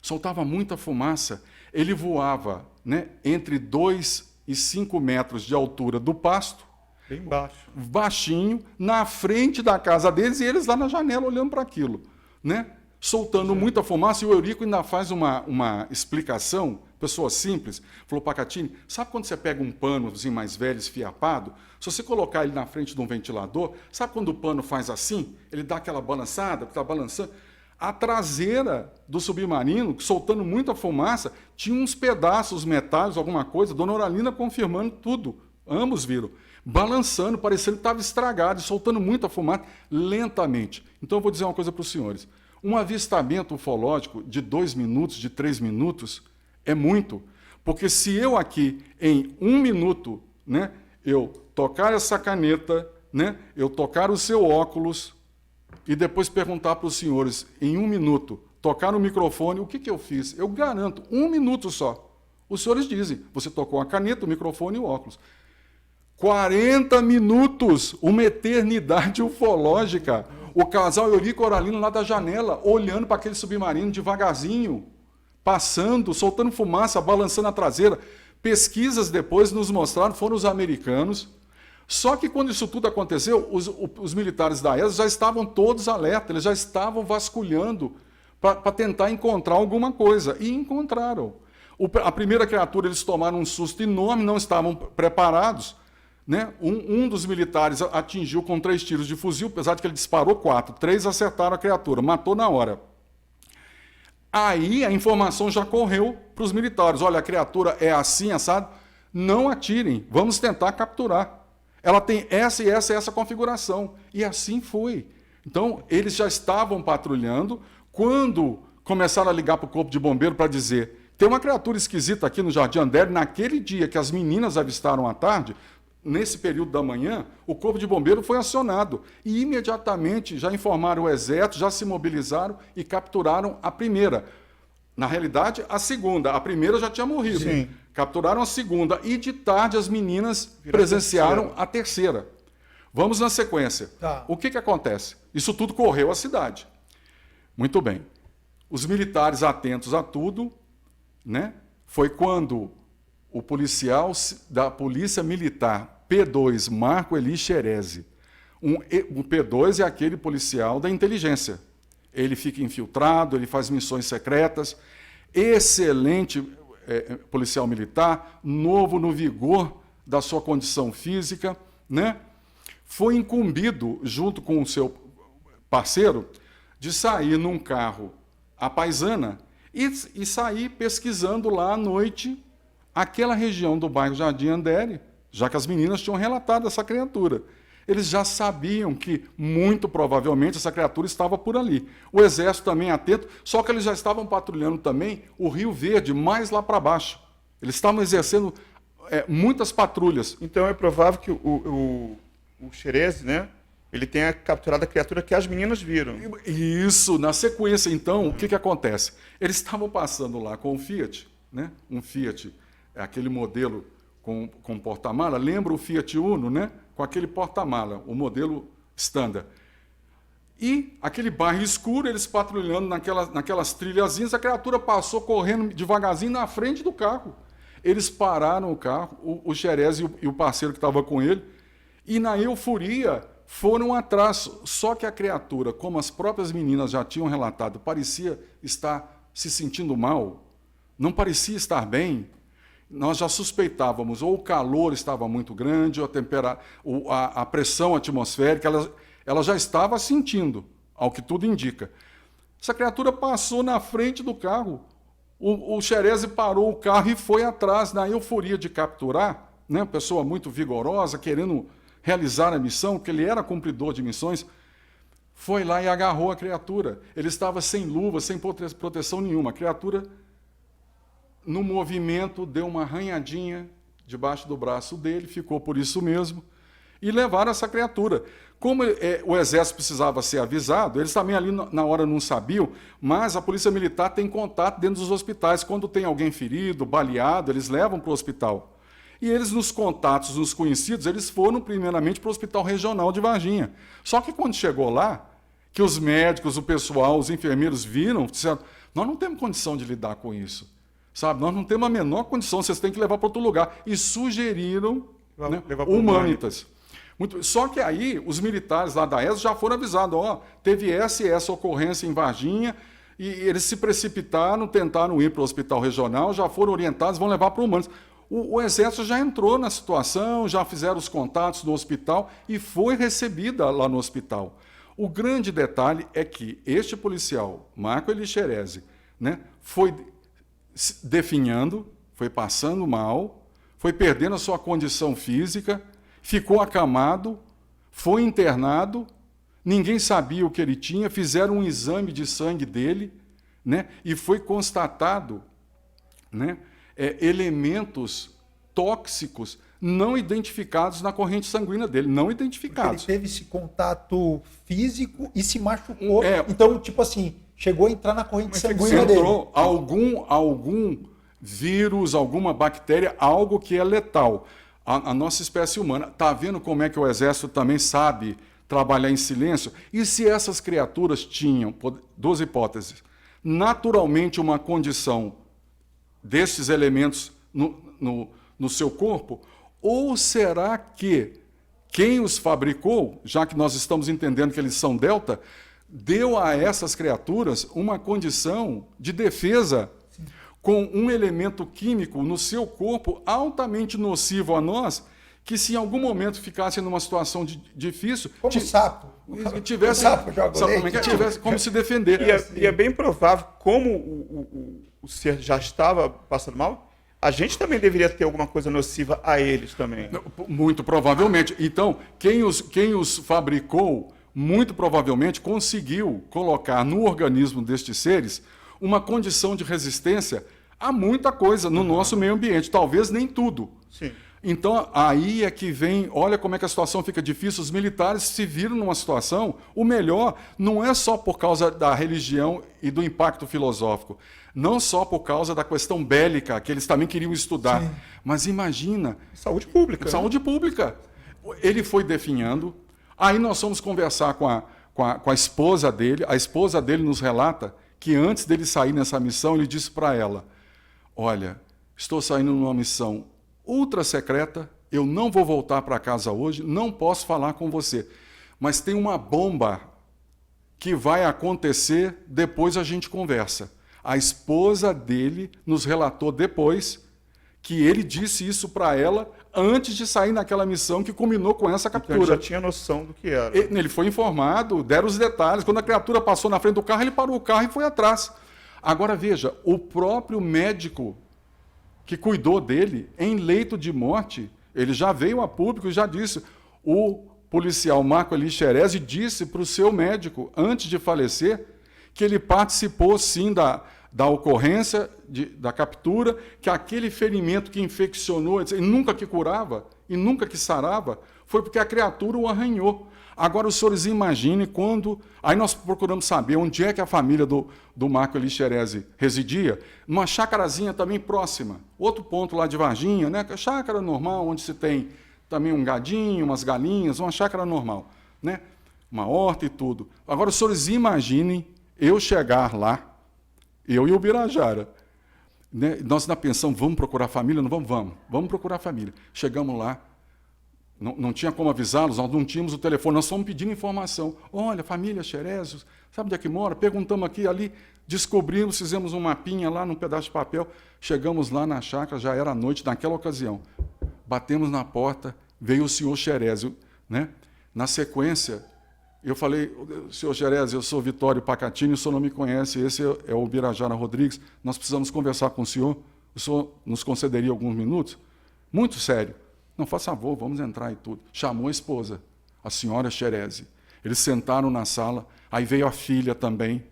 Soltava muita fumaça. Ele voava, né, entre 2 e 5 metros de altura do pasto. Bem baixo. Baixinho, na frente da casa deles, e eles lá na janela olhando para aquilo, né? Soltando muita fumaça. E o Eurico ainda faz uma explicação, pessoa simples, falou: Pacatini, sabe quando você pega um pano assim, mais velho, esfiapado, se você colocar ele na frente de um ventilador, sabe quando o pano faz assim? Ele dá aquela balançada, está balançando. A traseira do submarino, soltando muita fumaça, tinha uns pedaços metálicos, alguma coisa, dona Euralina confirmando tudo, ambos viram, balançando, parecendo que estava estragado, soltando muita fumaça, lentamente. Então eu vou dizer uma coisa para os senhores: um avistamento ufológico de 2 minutos, de 3 minutos, é muito. Porque se eu aqui, em 1 minuto, né, eu tocar essa caneta, né, eu tocar o seu óculos, e depois perguntar para os senhores, em 1 minuto, tocar no microfone, o que eu fiz? Eu garanto, 1 minuto só. Os senhores dizem: você tocou a caneta, o microfone e o óculos. 40 minutos, uma eternidade ufológica. O casal Eurico e Oralina lá da janela, olhando para aquele submarino devagarzinho, passando, soltando fumaça, balançando a traseira. Pesquisas depois nos mostraram, foram os americanos. Só que quando isso tudo aconteceu, os militares da ESA já estavam todos alerta, eles já estavam vasculhando para tentar encontrar alguma coisa. E encontraram. A primeira criatura, eles tomaram um susto enorme, não estavam preparados. Né? Um dos militares atingiu com 3 tiros de fuzil, apesar de que ele disparou 4. 3 acertaram a criatura, matou na hora. Aí a informação já correu para os militares: olha, a criatura é assim, assado, não atirem, vamos tentar capturar. Ela tem essa e essa configuração. E assim foi. Então, eles já estavam patrulhando. Quando começaram a ligar para o corpo de bombeiro para dizer: tem uma criatura esquisita aqui no Jardim Andere, naquele dia que as meninas avistaram à tarde, nesse período da manhã, o corpo de bombeiro foi acionado. E imediatamente já informaram o exército, já se mobilizaram e capturaram a primeira. Na realidade, a segunda. A primeira já tinha morrido. Sim. Capturaram a segunda. E de tarde as meninas presenciaram a terceira. Vamos na sequência. Tá. O que acontece? Isso tudo correu à cidade. Muito bem. Os militares atentos a tudo, né? Foi quando o policial da Polícia Militar P2, Marco Eli Xerezi. O P2 é aquele policial da inteligência. Ele fica infiltrado, ele faz missões secretas. Excelente policial militar, novo no vigor da sua condição física, né? Foi incumbido, junto com o seu parceiro, de sair num carro à paisana e sair pesquisando lá à noite aquela região do bairro Jardim Andere, já que as meninas tinham relatado essa criatura. Eles já sabiam que, muito provavelmente, essa criatura estava por ali. O exército também atento, só que eles já estavam patrulhando também o Rio Verde, mais lá para baixo. Eles estavam exercendo muitas patrulhas. Então é provável que o Xerezi, né, ele tenha capturado a criatura que as meninas viram. Isso, na sequência, então, o que acontece? Eles estavam passando lá com o Fiat, né? Um Fiat, aquele modelo com porta-mala, lembra o Fiat Uno, né? Com aquele porta-mala, o modelo standard. E aquele bairro escuro, eles patrulhando naquelas trilhazinhas, a criatura passou correndo devagarzinho na frente do carro. Eles pararam o carro, o Xerez e o parceiro que estava com ele, e na euforia foram atrás. Só que a criatura, como as próprias meninas já tinham relatado, parecia estar se sentindo mal, não parecia estar bem. Nós já suspeitávamos, ou o calor estava muito grande, ou a pressão atmosférica, ela já estava sentindo, ao que tudo indica. Essa criatura passou na frente do carro, o Xerez parou o carro e foi atrás, na euforia de capturar, né, uma pessoa muito vigorosa, querendo realizar a missão, porque ele era cumpridor de missões, foi lá e agarrou a criatura. Ele estava sem luva, sem proteção nenhuma. A criatura, no movimento, deu uma arranhadinha debaixo do braço dele, ficou por isso mesmo, e levaram essa criatura. Como o Exército precisava ser avisado, eles também ali na hora não sabiam, mas a Polícia Militar tem contato dentro dos hospitais. Quando tem alguém ferido, baleado, eles levam para o hospital. E eles, nos contatos, nos conhecidos, eles foram primeiramente para o Hospital Regional de Varginha. Só que quando chegou lá, que os médicos, o pessoal, os enfermeiros viram, disseram, nós não temos condição de lidar com isso. Sabe? Nós não temos a menor condição, vocês têm que levar para outro lugar. E sugeriram, né, Humanitas. Só que aí os militares lá da ESA já foram avisados, teve essa e essa ocorrência em Varginha, e eles se precipitaram, tentaram ir para o hospital regional, já foram orientados, vão levar para o Humanitas. O Exército já entrou na situação, já fizeram os contatos no hospital e foi recebida lá no hospital. O grande detalhe é que este policial, Marco Elixerese, né, foi definhando, foi passando mal, foi perdendo a sua condição física, ficou acamado, foi internado, ninguém sabia o que ele tinha, fizeram um exame de sangue dele, né, e foi constatado, né, elementos tóxicos não identificados na corrente sanguínea dele, não identificados. Porque ele teve esse contato físico e se machucou, então, tipo assim, chegou a entrar na corrente sanguínea dele. Entrou algum vírus, alguma bactéria, algo que é letal. A nossa espécie humana, está vendo como é que o Exército também sabe trabalhar em silêncio? E se essas criaturas tinham, duas hipóteses, naturalmente uma condição desses elementos no seu corpo, ou será que quem os fabricou, já que nós estamos entendendo que eles são delta, deu a essas criaturas uma condição de defesa com um elemento químico no seu corpo altamente nocivo a nós, que se em algum momento ficasse numa situação difícil... Como sapo. Tivesse como se defender. E é bem provável, como o ser já estava passando mal, a gente também deveria ter alguma coisa nociva a eles também. Muito provavelmente. Então, quem os fabricou, muito provavelmente conseguiu colocar no organismo destes seres uma condição de resistência a muita coisa no nosso meio ambiente, talvez nem tudo. Sim. Então, aí é que vem, olha como é que a situação fica difícil, os militares se viram numa situação, o melhor não é só por causa da religião e do impacto filosófico, não só por causa da questão bélica, que eles também queriam estudar, sim, mas imagina... Saúde pública. Saúde pública. Ele foi definhando, aí nós fomos conversar com a esposa dele, a esposa dele nos relata que antes dele sair nessa missão, ele disse para ela, olha, estou saindo numa missão ultra secreta, eu não vou voltar para casa hoje, não posso falar com você, mas tem uma bomba que vai acontecer, depois a gente conversa. A esposa dele nos relatou depois que ele disse isso para ela antes de sair naquela missão que culminou com essa captura. Então ele já tinha noção do que era. Ele foi informado, deram os detalhes. Quando a criatura passou na frente do carro, ele parou o carro e foi atrás. Agora veja, o próprio médico que cuidou dele, em leito de morte, ele já veio a público e já disse, o policial Marco Elixerese disse para o seu médico, antes de falecer, que ele participou sim da ocorrência, da captura, que aquele ferimento que infeccionou, e nunca que curava, e nunca que sarava, foi porque a criatura o arranhou. Agora, os senhores imaginem quando... Aí nós procuramos saber onde é que a família do Marco Elixerese residia, numa chácarazinha também próxima. Outro ponto lá de Varginha, né? Chácara normal, onde se tem também um gadinho, umas galinhas, uma chácara normal, né? uma horta e tudo. Agora, os senhores imaginem eu chegar lá, eu e o Birajara, né? Nós na pensão, vamos procurar família? Não vamos procurar família. Chegamos lá, não tinha como avisá-los, nós não tínhamos o telefone, nós fomos pedindo informação. Olha, família Xerezio, sabe onde é que mora? Perguntamos aqui, ali, descobrimos, fizemos um mapinha lá num pedaço de papel, chegamos lá na chácara, já era noite naquela ocasião. Batemos na porta, veio o senhor Xerezio, né? Na sequência, eu falei, senhor Xerezio, eu sou Vitório Pacatini, o senhor não me conhece, esse é o Birajara Rodrigues, nós precisamos conversar com o senhor nos concederia alguns minutos? Muito sério. Não, faça favor, vamos entrar e tudo. Chamou a esposa, a senhora Xerezio. Eles sentaram na sala, aí veio a filha também.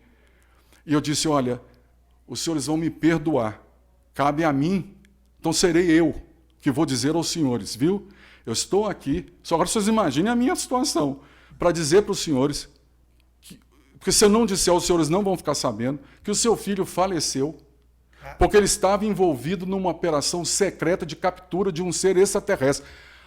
E eu disse, olha, os senhores vão me perdoar, cabe a mim, então serei eu que vou dizer aos senhores, viu? Eu estou aqui, só agora vocês imaginem a minha situação, para dizer para os senhores, porque se eu não disser, os senhores não vão ficar sabendo, que o seu filho faleceu, porque ele estava envolvido numa operação secreta de captura de um ser extraterrestre.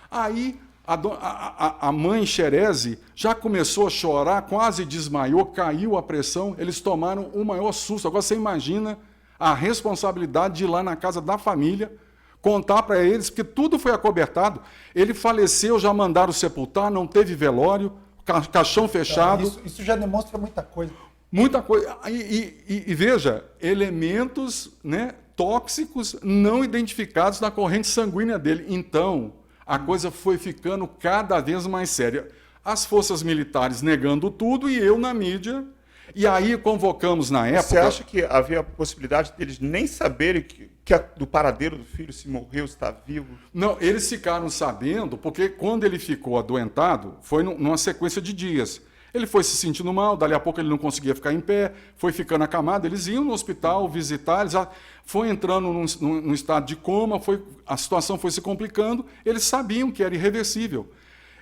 Aí a mãe Xerezio já começou a chorar, quase desmaiou, caiu a pressão, eles tomaram o maior susto. Agora você imagina a responsabilidade de ir lá na casa da família, contar para eles, porque tudo foi acobertado. Ele faleceu, já mandaram sepultar, não teve velório, caixão fechado. Isso já demonstra muita coisa. Muita coisa. E veja, elementos, né, tóxicos não identificados na corrente sanguínea dele. Então, a coisa foi ficando cada vez mais séria. As forças militares negando tudo e eu na mídia. E aí convocamos na época... Você acha que havia a possibilidade deles nem saberem do paradeiro do filho, se morreu, se está vivo? Não, eles ficaram sabendo, porque quando ele ficou adoentado, foi numa sequência de dias. Ele foi se sentindo mal, dali a pouco ele não conseguia ficar em pé, foi ficando acamado, eles iam no hospital visitar, eles foi entrando num estado de coma, a situação foi se complicando, eles sabiam que era irreversível.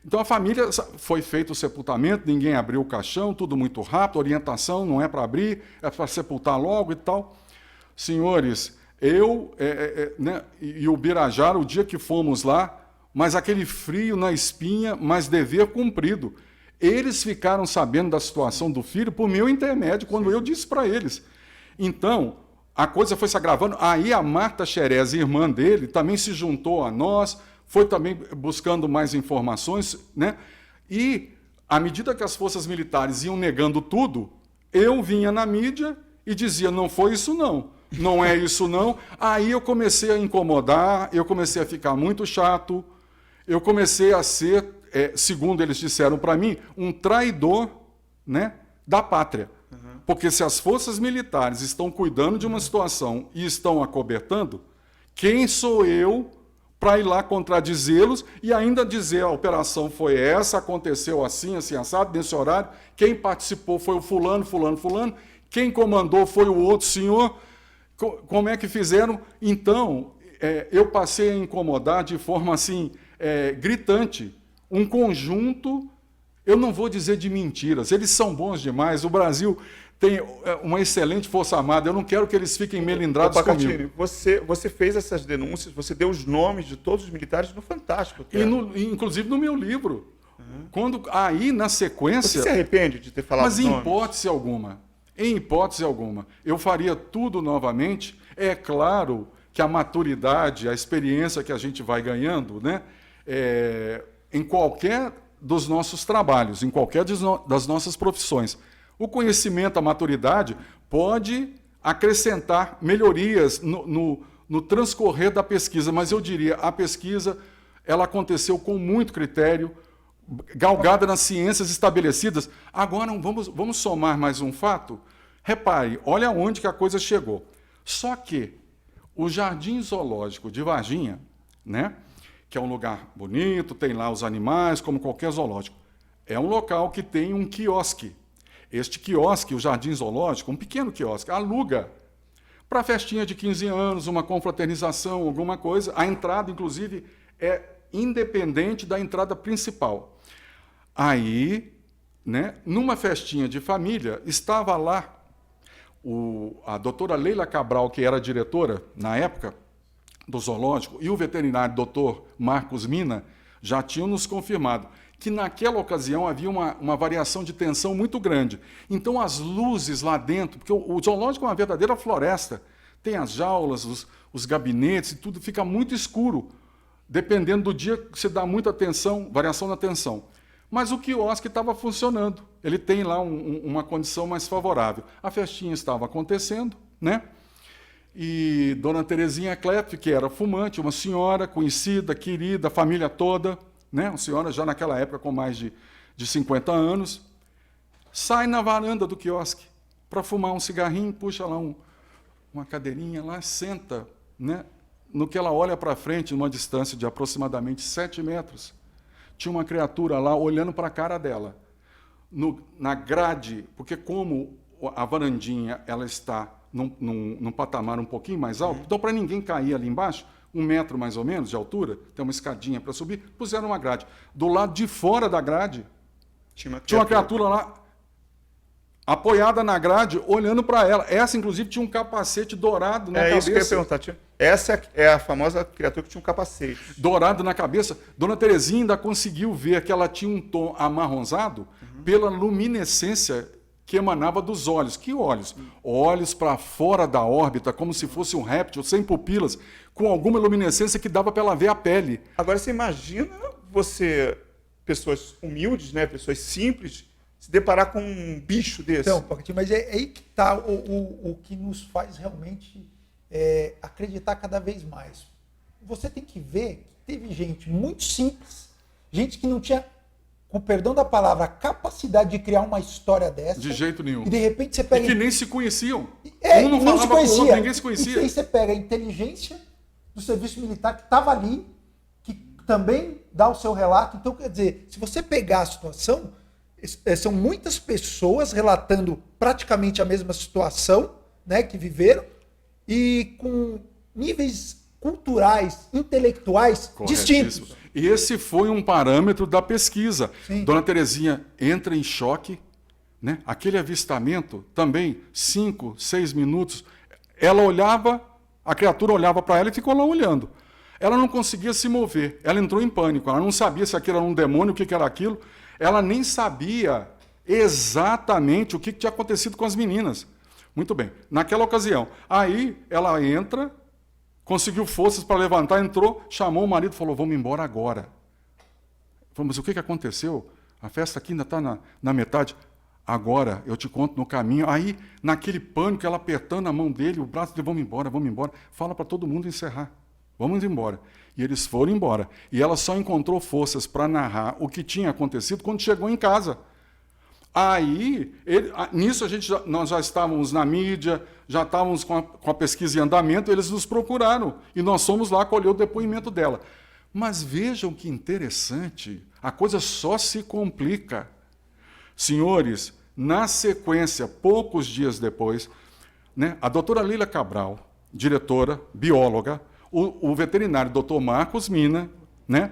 Então a família, foi feito o sepultamento, ninguém abriu o caixão, tudo muito rápido, orientação, não é para abrir, é para sepultar logo e tal. Senhores, né, e o Birajara, o dia que fomos lá, mas aquele frio na espinha, mas dever cumprido. Eles ficaram sabendo da situação do filho por meu intermédio, quando eu disse para eles. Então, a coisa foi se agravando. Aí a Marta Xerezio, irmã dele, também se juntou a nós, foi também buscando mais informações, né? E, à medida que as forças militares iam negando tudo, eu vinha na mídia e dizia, não foi isso não, não é isso não. Aí eu comecei a incomodar, eu comecei a ficar muito chato, eu comecei a ser... segundo eles disseram para mim, um traidor, né, da pátria. Uhum. Porque se as forças militares estão cuidando de uma situação e estão acobertando, quem sou eu para ir lá contradizê-los e ainda dizer a operação foi essa, aconteceu assim, assim, assado, nesse horário, quem participou foi o fulano, fulano, fulano, quem comandou foi o outro senhor, como é que fizeram? Então, eu passei a incomodar de forma assim, gritante, um conjunto, eu não vou dizer de mentiras, eles são bons demais, o Brasil tem uma excelente força armada, eu não quero que eles fiquem melindrados comigo. Você fez essas denúncias, você deu os nomes de todos os militares no Fantástico. Inclusive no meu livro. Uhum. Aí, na sequência... Você se arrepende de ter falado os nomes? Mas em hipótese alguma, eu faria tudo novamente. É claro que a maturidade, a experiência que a gente vai ganhando, né, em qualquer dos nossos trabalhos, em qualquer das nossas profissões, o conhecimento, a maturidade, pode acrescentar melhorias no transcorrer da pesquisa, mas eu diria, a pesquisa ela aconteceu com muito critério, galgada nas ciências estabelecidas. Agora, vamos somar mais um fato? Repare, olha onde que a coisa chegou. Só que o Jardim Zoológico de Varginha, né, que é um lugar bonito, tem lá os animais, como qualquer zoológico, é um local que tem um quiosque. Este quiosque, o Jardim Zoológico, um pequeno quiosque, aluga para festinha de 15 anos, uma confraternização, alguma coisa. A entrada, inclusive, é independente da entrada principal. Aí, né, numa festinha de família, estava lá a doutora Leila Cabral, que era diretora, na época, do zoológico, e o veterinário doutor Marcos Mina, já tinham nos confirmado que naquela ocasião havia uma variação de tensão muito grande. Então as luzes lá dentro, porque o zoológico é uma verdadeira floresta, tem as jaulas, os gabinetes e tudo, fica muito escuro, dependendo do dia que você dá muita tensão, variação na tensão. Mas o quiosque estava funcionando, ele tem lá uma condição mais favorável. A festinha estava acontecendo, né? E Dona Terezinha Kleff, que era fumante, uma senhora conhecida, querida, a família toda, né? Uma senhora já naquela época com mais de 50 anos, sai na varanda do quiosque para fumar um cigarrinho, puxa lá uma cadeirinha lá, senta, né? No que ela olha para frente, numa distância de aproximadamente 7 metros, tinha uma criatura lá olhando para a cara dela. Na grade, porque como a varandinha ela está num patamar um pouquinho mais alto, então para ninguém cair ali embaixo, 1 metro mais ou menos de altura, tem uma escadinha para subir, puseram uma grade. Do lado de fora da grade, tinha uma criatura lá, apoiada na grade, olhando para ela. Essa, inclusive, tinha um capacete dourado na cabeça. É isso que eu ia perguntar. Essa é a famosa criatura que tinha um capacete. Dourado na cabeça. Dona Terezinha ainda conseguiu ver que ela tinha um tom amarronzado pela luminescência que emanava dos olhos. Que olhos? Olhos para fora da órbita, como se fosse um réptil, sem pupilas, com alguma luminescência que dava para ela ver a pele. Agora, você imagina pessoas humildes, né, pessoas simples, se deparar com um bicho desse. Então, Pacotinho, mas é aí que está o que nos faz realmente acreditar cada vez mais. Você tem que ver que teve gente muito simples, gente que não tinha, com perdão da palavra, a capacidade de criar uma história dessa. De jeito nenhum. E de repente você pega... E que nem se conheciam. Um não se conhecia. Outro, ninguém se conhecia. E aí você pega a inteligência do serviço militar que estava ali, que também dá o seu relato. Então, quer dizer, se você pegar a situação... São muitas pessoas relatando praticamente a mesma situação, né, que viveram, e com níveis culturais, intelectuais distintos. E esse foi um parâmetro da pesquisa. Sim. Dona Terezinha entra em choque, né? Aquele avistamento também, 5, 6 minutos, ela olhava, a criatura olhava para ela e ficou lá olhando. Ela não conseguia se mover, ela entrou em pânico, ela não sabia se aquilo era um demônio, o que era aquilo. Ela nem sabia exatamente o que tinha acontecido com as meninas. Muito bem, naquela ocasião. Aí ela entra, conseguiu forças para levantar, entrou, chamou o marido e falou, vamos embora agora. Falou, mas o que aconteceu? A festa aqui ainda está na metade. Agora, eu te conto no caminho. Aí, naquele pânico, ela apertando a mão dele, o braço dele, vamos embora. Fala para todo mundo encerrar. Vamos embora. E eles foram embora. E ela só encontrou forças para narrar o que tinha acontecido quando chegou em casa. Aí, nisso nós já estávamos na mídia, já estávamos com a pesquisa em andamento, eles nos procuraram. E nós fomos lá colher o depoimento dela. Mas vejam que interessante, a coisa só se complica. Senhores, na sequência, poucos dias depois, né, a doutora Lília Cabral, diretora, bióloga, o veterinário Dr. Marcos Mina, né,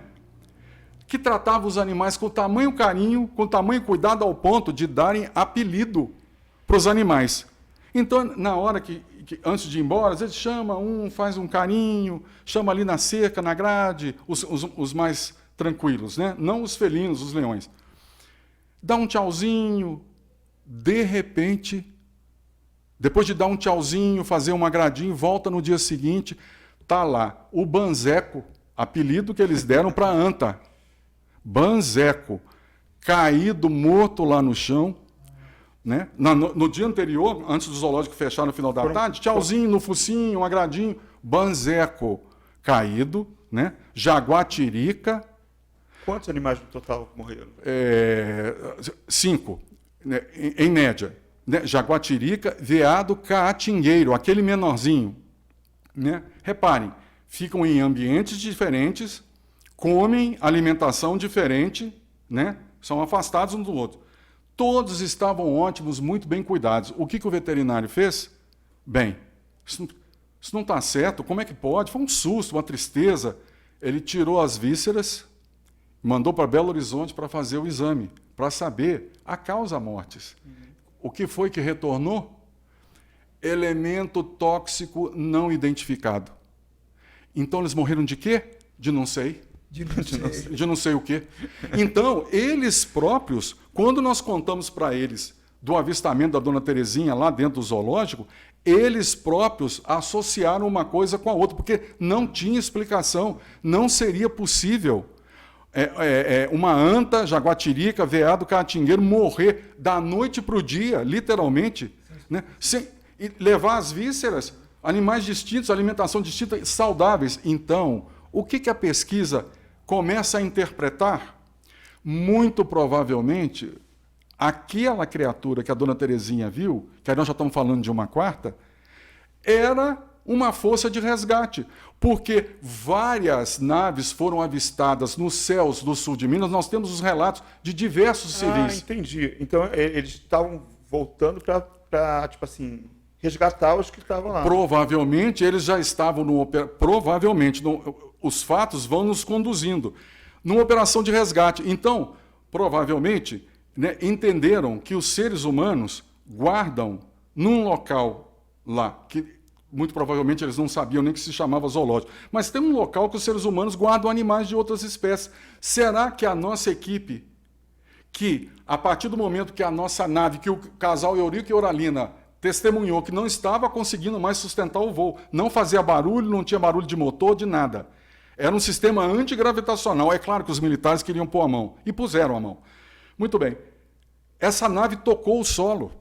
que tratava os animais com tamanho carinho, com tamanho cuidado ao ponto de darem apelido para os animais. Então, na hora que antes de ir embora, às vezes chama faz um carinho, chama ali na cerca, na grade, os mais tranquilos, né? Não os felinos, os leões. Dá um tchauzinho, de repente, depois de dar um tchauzinho, fazer um agradinho, volta no dia seguinte, está lá o Banzeco, apelido que eles deram para a anta. Banzeco, caído, morto lá no chão. Né? No dia anterior, antes do zoológico fechar no final da tarde, tchauzinho no focinho, um agradinho. Banzeco, caído. Né? Jaguatirica. Quantos animais no total morreram? 5, né? Em média. Né? Jaguatirica, veado, caatingueiro, aquele menorzinho. Né? Reparem, ficam em ambientes diferentes, comem alimentação diferente, né? São afastados um do outro. Todos estavam ótimos, muito bem cuidados. O que o veterinário fez? Bem, isso não está certo, como é que pode? Foi um susto, uma tristeza. Ele tirou as vísceras, mandou para Belo Horizonte para fazer o exame, para saber a causa mortes. O que foi que retornou? Elemento tóxico não identificado. Então eles morreram de quê? De não sei. de não sei o quê. Então, eles próprios, quando nós contamos para eles do avistamento da Dona Terezinha lá dentro do zoológico, eles próprios associaram uma coisa com a outra, porque não tinha explicação, não seria possível uma anta, jaguatirica, veado, caatingueiro morrer da noite para o dia, literalmente, né, e levar as vísceras, animais distintos, alimentação distinta, saudáveis. Então, o que a pesquisa começa a interpretar? Muito provavelmente, aquela criatura que a Dona Terezinha viu, que aí nós já estamos falando de uma quarta, era uma força de resgate, porque várias naves foram avistadas nos céus do sul de Minas. Nós temos os relatos de diversos civis. Entendi. Então, eles estavam voltando para, tipo assim, resgatar os que estavam lá. Provavelmente, eles já estavam provavelmente, os fatos vão nos conduzindo numa operação de resgate. Então, provavelmente, né, entenderam que os seres humanos guardam num local lá, que muito provavelmente eles não sabiam nem que se chamava zoológico, mas tem um local que os seres humanos guardam animais de outras espécies. Será que a nossa equipe, que a partir do momento que a nossa nave, que o casal Eurico e Oralina testemunhou que não estava conseguindo mais sustentar o voo, não fazia barulho, não tinha barulho de motor, de nada. Era um sistema antigravitacional. É claro que os militares queriam pôr a mão, e puseram a mão. Muito bem. Essa nave tocou o solo.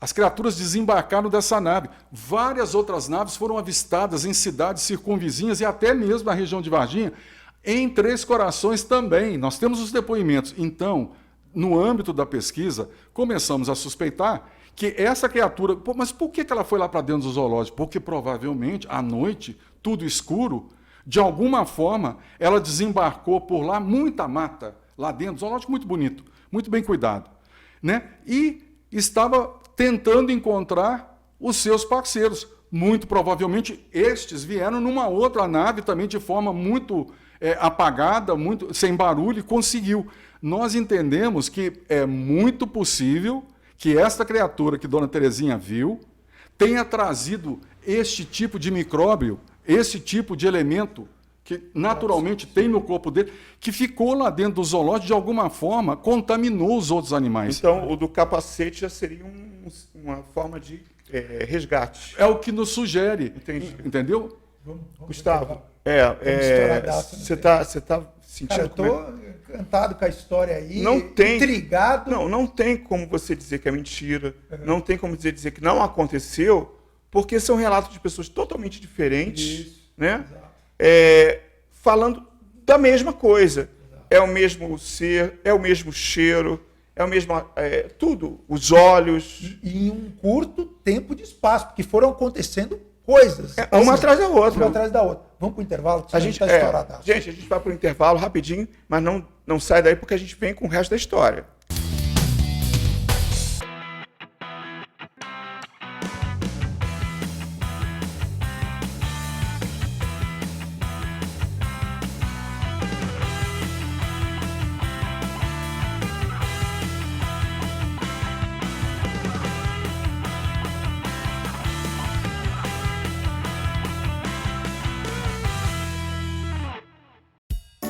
As criaturas desembarcaram dessa nave. Várias outras naves foram avistadas em cidades circunvizinhas e até mesmo na região de Varginha, em Três Corações também. Nós temos os depoimentos. Então, no âmbito da pesquisa, começamos a suspeitar que essa criatura... Mas por que ela foi lá para dentro do zoológico? Porque provavelmente, à noite, tudo escuro, de alguma forma, ela desembarcou por lá, muita mata lá dentro, zoológico muito bonito, muito bem cuidado, né? E estava tentando encontrar os seus parceiros. Muito provavelmente, estes vieram numa outra nave também de forma muito apagada, muito sem barulho, e conseguiu. Nós entendemos que é muito possível que esta criatura que Dona Terezinha viu tenha trazido este tipo de micróbio, esse tipo de elemento que naturalmente tem no corpo dele, que ficou lá dentro do zoológico, de alguma forma, contaminou os outros animais. Então, o do capacete já seria uma forma de resgate. É o que nos sugere. Entendi. Entendeu? Vamos Gustavo, você está sentindo... Cara, eu estou encantado com a história aí, intrigado. Não tem como você dizer que é mentira, não tem como dizer que não aconteceu, porque são relatos de pessoas totalmente diferentes, Isso, né? Falando da mesma coisa. Exato. É o mesmo ser, é o mesmo cheiro, é o mesmo tudo, os olhos. E em um curto tempo de espaço, porque foram acontecendo coisas. Uma atrás da outra. Uma atrás da outra. Vamos para o intervalo? A gente vai para o intervalo rapidinho, mas não sai daí porque a gente vem com o resto da história.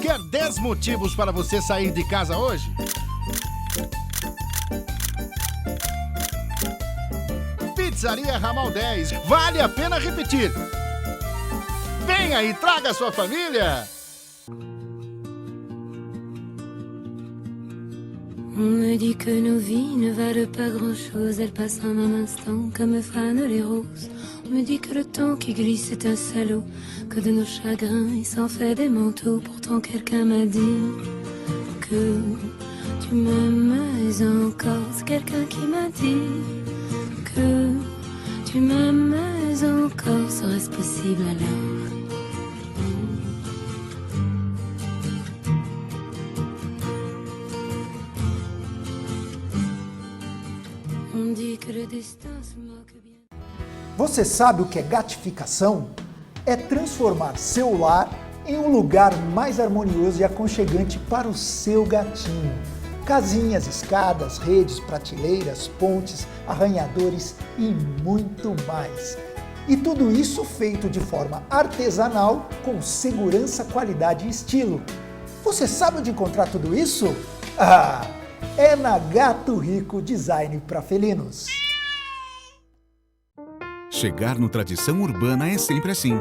Quer 10 motivos para você sair de casa hoje? Pizzaria Ramal 10. Vale a pena repetir. Venha e traga a sua família. On me dit que nos vies ne valent pas grand-chose, elles passent en un instant comme fanent les roses. On me dit que le temps qui glisse est un salaud, que de nos chagrins il s'en fait des manteaux. Pourtant quelqu'un m'a dit que tu m'aimes encore. C'est quelqu'un qui m'a dit que tu m'aimes encore. Serait-ce possible alors? On dit que le destin se moque bien. Você sabe o que é gatificação? É transformar seu lar em um lugar mais harmonioso e aconchegante para o seu gatinho. Casinhas, escadas, redes, prateleiras, pontes, arranhadores e muito mais. E tudo isso feito de forma artesanal, com segurança, qualidade e estilo. Você sabe onde encontrar tudo isso? É na Gato Rico Design para Felinos. Chegar no Tradição Urbana é sempre assim.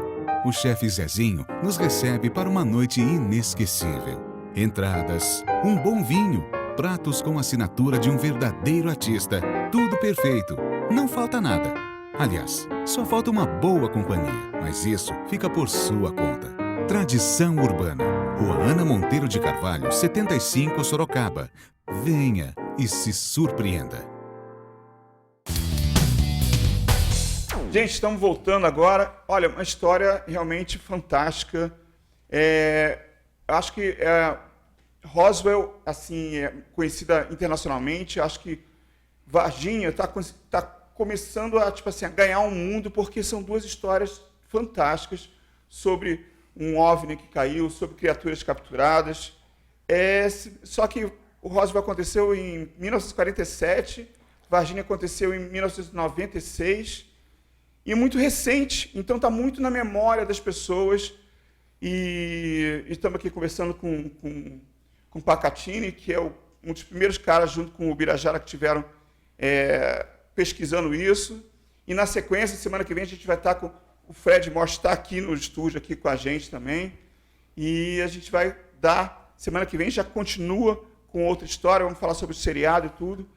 O chefe Zezinho nos recebe para uma noite inesquecível. Entradas, um bom vinho, pratos com assinatura de um verdadeiro artista. Tudo perfeito, não falta nada. Aliás, só falta uma boa companhia, mas isso fica por sua conta. Tradição Urbana, Rua Ana Monteiro de Carvalho, 75, Sorocaba. Venha e se surpreenda. Gente, estamos voltando agora. Olha, uma história realmente fantástica. Acho que Roswell, assim, é conhecida internacionalmente. Acho que Varginha está começando a, tipo assim, a ganhar um mundo, porque são duas histórias fantásticas sobre um OVNI que caiu, sobre criaturas capturadas. Só que o Roswell aconteceu em 1947, Varginha aconteceu em 1996, e é muito recente, então está muito na memória das pessoas. E estamos aqui conversando com o Pacatini, que é um dos primeiros caras, junto com o Birajara, que tiveram pesquisando isso. E na sequência, semana que vem, a gente vai estar com o Fred Morse, está aqui no estúdio aqui com a gente também. E a gente vai dar, semana que vem, já continua com outra história, vamos falar sobre o seriado e tudo.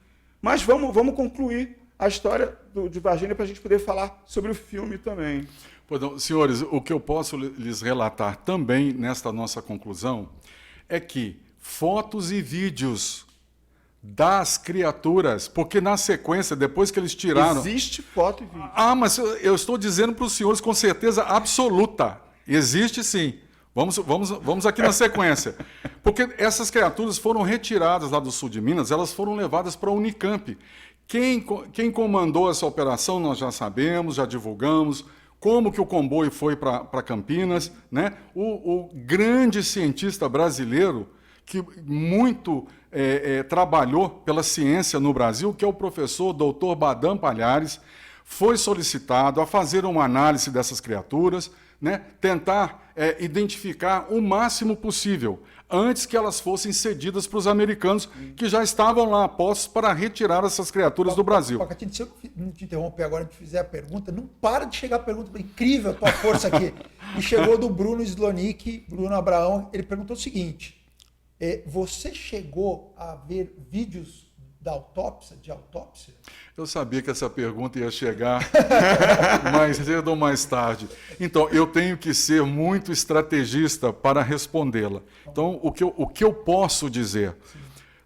Mas vamos concluir a história de Varginha para a gente poder falar sobre o filme também. Perdão, senhores, o que eu posso lhes relatar também nesta nossa conclusão é que fotos e vídeos das criaturas, porque na sequência, depois que eles tiraram... Existe foto e vídeo. Mas eu estou dizendo para os senhores com certeza absoluta. Existe sim. Vamos aqui na sequência. Porque essas criaturas foram retiradas lá do sul de Minas, elas foram levadas para a Unicamp. Quem comandou essa operação nós já sabemos, já divulgamos, como que o comboio foi para Campinas, né? O grande cientista brasileiro que muito trabalhou pela ciência no Brasil, que é o professor Dr. Badam Palhares, foi solicitado a fazer uma análise dessas criaturas, né? Tentar identificar o máximo possível, antes que elas fossem cedidas para os americanos, que já estavam lá postos para retirar essas criaturas do Brasil. Pacatini, se eu não te interromper agora e te fizer a pergunta, não para de chegar a pergunta, incrível a tua força aqui. E chegou do Bruno Slonick, Bruno Abraão, ele perguntou o seguinte: você chegou a ver vídeos de autópsia? Eu sabia que essa pergunta ia chegar mais cedo ou mais tarde. Então, eu tenho que ser muito estrategista para respondê-la. Então, o que eu posso dizer? Sim.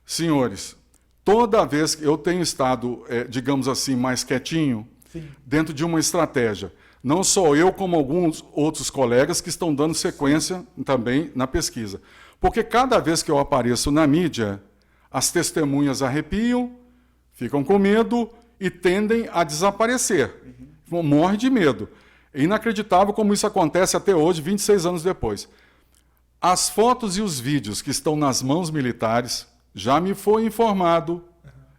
Senhores, toda vez que eu tenho estado, digamos assim, mais quietinho, sim, dentro de uma estratégia, não só eu, como alguns outros colegas que estão dando sequência também na pesquisa. Porque cada vez que eu apareço na mídia, as testemunhas arrepiam, ficam com medo e tendem a desaparecer. Morre de medo. É inacreditável como isso acontece até hoje, 26 anos depois. As fotos e os vídeos que estão nas mãos militares, já me foi informado,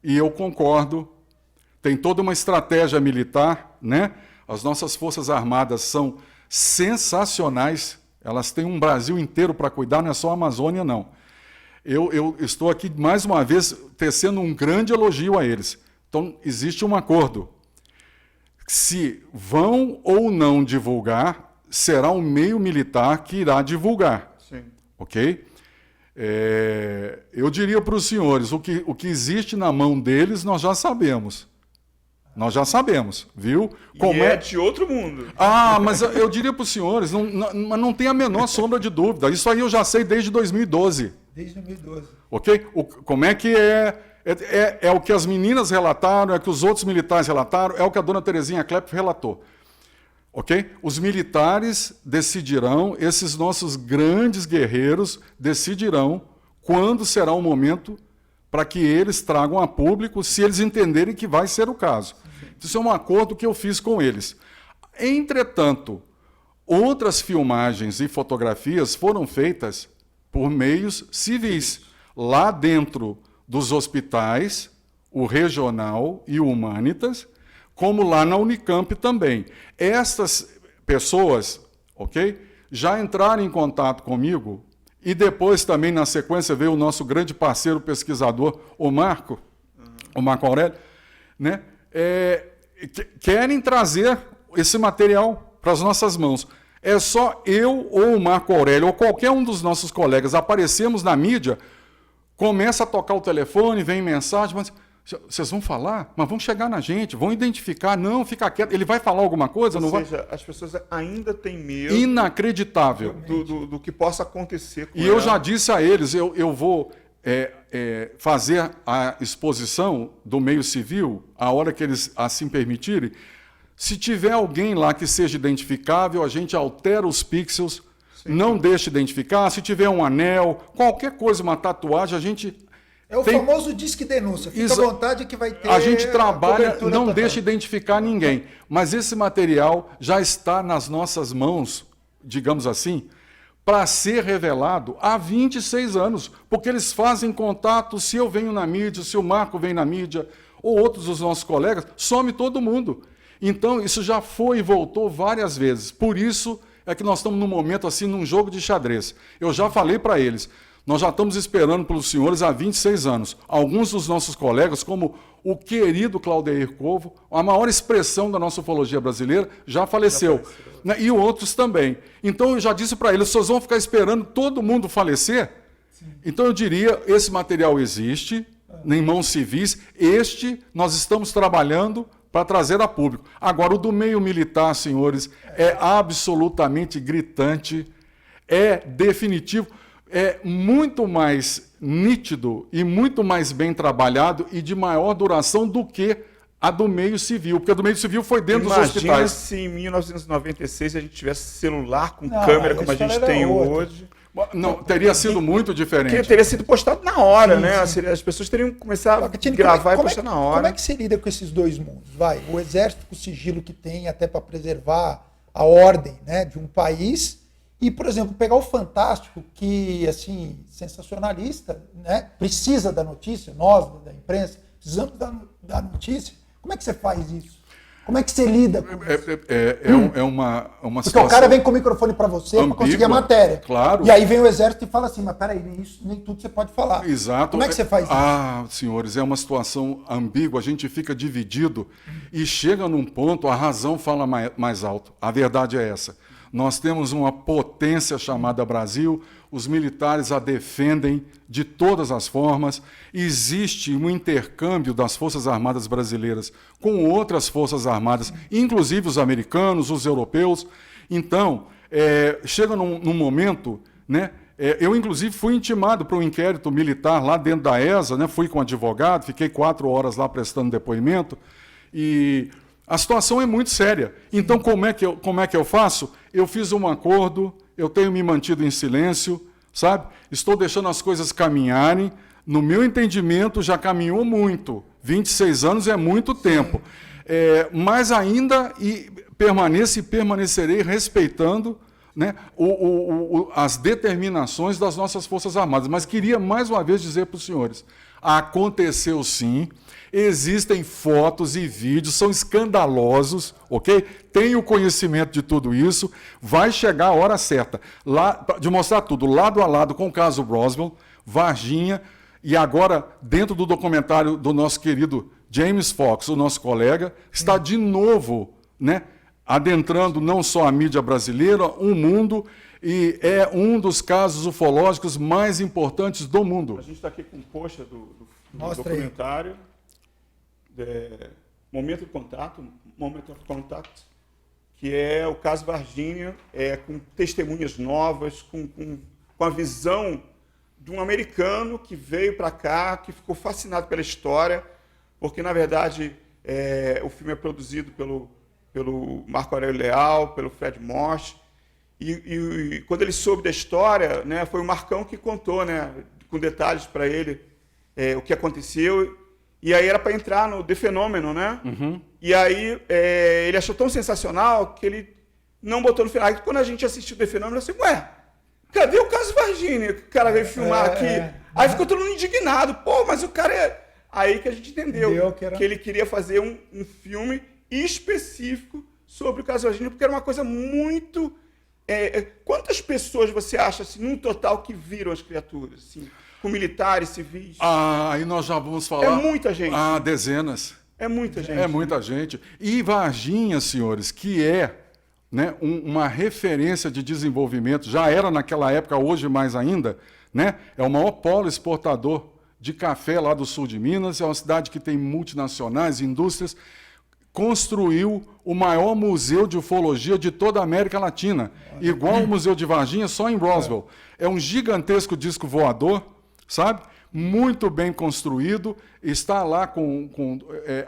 e eu concordo, tem toda uma estratégia militar, né? As nossas Forças Armadas são sensacionais, elas têm um Brasil inteiro para cuidar, não é só a Amazônia, não. Eu estou aqui, mais uma vez, tecendo um grande elogio a eles. Então, existe um acordo. Se vão ou não divulgar, será um meio militar que irá divulgar. Sim. Ok? Eu diria para os senhores, o que existe na mão deles, nós já sabemos. Nós já sabemos, viu? Como é de outro mundo. Mas eu diria para os senhores, não tem a menor sombra de dúvida. Isso aí eu já sei desde 2012. Desde 2012. Ok? Como é que é o que as meninas relataram, é o que os outros militares relataram, é o que a dona Terezinha Klepp relatou. Ok? Os militares decidirão, esses nossos grandes guerreiros decidirão quando será o momento para que eles tragam a público, se eles entenderem que vai ser o caso. Isso é um acordo que eu fiz com eles. Entretanto, outras filmagens e fotografias foram feitas por meios civis, lá dentro dos hospitais, o regional e o Humanitas, como lá na Unicamp também. Essas pessoas, ok, já entraram em contato comigo E depois também, na sequência, veio o nosso grande parceiro pesquisador, o Marco Aurélio, né? Querem trazer esse material para as nossas mãos. É só eu ou o Marco Aurélio ou qualquer um dos nossos colegas aparecermos na mídia, começa a tocar o telefone, vem mensagem, mas vocês vão falar? Mas vão chegar na gente, vão identificar, não, fica quieto. Ele vai falar alguma coisa? Ou não seja, vai? as pessoas ainda têm medo Inacreditável. do que possa acontecer com E ela. eu já disse a eles, eu vou fazer a exposição do meio civil, a hora que eles assim permitirem. Se tiver alguém lá que seja identificável, a gente altera os pixels, não deixa identificar. Se tiver um anel, qualquer coisa, uma tatuagem, a gente... É o famoso disque denúncia. Fica à vontade que vai ter... A gente trabalha, não total. deixa identificar ninguém. Mas esse material já está nas nossas mãos, digamos assim, para ser revelado há 26 anos. Porque eles fazem contato, se eu venho na mídia, se o Marco vem na mídia, ou outros dos nossos colegas, some todo mundo. Então, isso já foi e voltou várias vezes. Por isso é que nós estamos num momento assim, num jogo de xadrez. Eu já falei para eles, nós já estamos esperando pelos senhores há 26 anos. Alguns dos nossos colegas, como o querido Claudeir Covo, a maior expressão da nossa ufologia brasileira, já faleceu. Né? E outros também. Então, eu já disse para eles, vocês vão ficar esperando todo mundo falecer? Sim. Então, eu diria, esse material existe, em mãos civis. Nós estamos trabalhando para trazer a público. Agora, o do meio militar, senhores, é absolutamente gritante, é definitivo, é muito mais nítido e muito mais bem trabalhado e de maior duração do que a do meio civil, porque a do meio civil foi dentro dos hospitais. Imagina se em 1996 a gente tivesse celular com câmera como a gente tem hoje. Não, teria sido muito diferente. Que teria sido postado na hora, né? As pessoas teriam que começar a gravar e postar na hora. Como é que se lida com esses dois mundos? O exército com o sigilo que tem até para preservar a ordem, né, de um país e, por exemplo, pegar o Fantástico, que, assim, sensacionalista, né, precisa da notícia, nós, da imprensa, precisamos da notícia. Como é que você faz isso? Como é que você lida com isso? É uma Porque situação... o cara vem com o microfone para você para conseguir a matéria. Claro. E aí vem o exército e fala assim, mas peraí, nem tudo você pode falar. Exato. Como é que você faz isso? Ah, senhores, é uma situação ambígua, a gente fica dividido e chega num ponto, a razão fala mais alto. A verdade é essa. Nós temos uma potência chamada Brasil, os militares a defendem de todas as formas, existe um intercâmbio das Forças Armadas brasileiras com outras Forças Armadas, inclusive os americanos, os europeus. Então, chega num momento, né, eu inclusive fui intimado para um inquérito militar lá dentro da ESA, né, fui com advogado, fiquei 4 horas lá prestando depoimento, e a situação é muito séria. Então, como é que eu faço? Eu fiz um acordo, eu tenho me mantido em silêncio, sabe? Estou deixando as coisas caminharem. No meu entendimento, já caminhou muito. 26 anos é muito tempo. Mas ainda permaneço e permanecerei respeitando, né, as determinações das nossas Forças Armadas. Mas queria, mais uma vez, dizer para os senhores, aconteceu sim. Existem fotos e vídeos, são escandalosos, ok? Tenho conhecimento de tudo isso, vai chegar a hora certa, lá, de mostrar tudo, lado a lado com o caso Roswell, Varginha, e agora, dentro do documentário do nosso querido James Fox, o nosso colega, está de novo, né, adentrando não só a mídia brasileira, o mundo, e é um dos casos ufológicos mais importantes do mundo. A gente está aqui com um post do documentário. Momento de Contato, que é o caso Varginha, com testemunhas novas, com a visão de um americano que veio para cá, que ficou fascinado pela história, porque, na verdade, o filme é produzido pelo Marco Aurélio Leal, pelo Fred Morse, e quando ele soube da história, né, foi o Marcão que contou, né, com detalhes para ele o que aconteceu. E aí era para entrar no The Phenomenon, né? Uhum. E aí ele achou tão sensacional que ele não botou no final. E quando a gente assistiu The Phenomenon, eu disse, ué, cadê o caso Varginha que o cara veio filmar aqui? Aí ficou todo mundo indignado. Pô, mas o cara Aí que a gente entendeu que ele queria fazer um filme específico sobre o caso Varginha, porque era uma coisa muito Quantas pessoas você acha, assim, num total, que viram as criaturas? Assim, com militares, civis? Aí nós já vamos falar... É muita gente. Dezenas. É muita gente. É muita gente. E Varginha, senhores, que é, né, uma referência de desenvolvimento, já era naquela época, hoje mais ainda, né, é o maior polo exportador de café lá do sul de Minas, é uma cidade que tem multinacionais, indústrias, construiu o maior museu de ufologia de toda a América Latina, igual o Museu de Varginha, só em Roswell. É um gigantesco disco voador, sabe? Muito bem construído, está lá com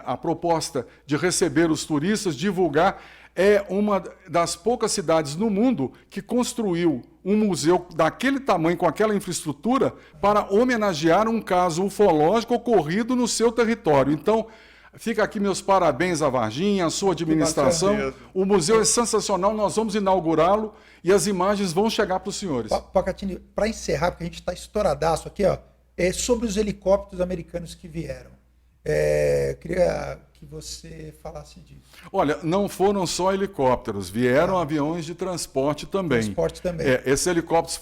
a proposta de receber os turistas, divulgar. É uma das poucas cidades no mundo que construiu um museu daquele tamanho, com aquela infraestrutura, para homenagear um caso ufológico ocorrido no seu território. Então, fica aqui meus parabéns a Varginha, a sua administração. O museu é sensacional, nós vamos inaugurá-lo e as imagens vão chegar para os senhores. Pacatini, para encerrar, porque a gente está estouradaço aqui, ó, sobre os helicópteros americanos que vieram. Queria que você falasse disso. Olha, não foram só helicópteros, vieram aviões de transporte também. Esses helicópteros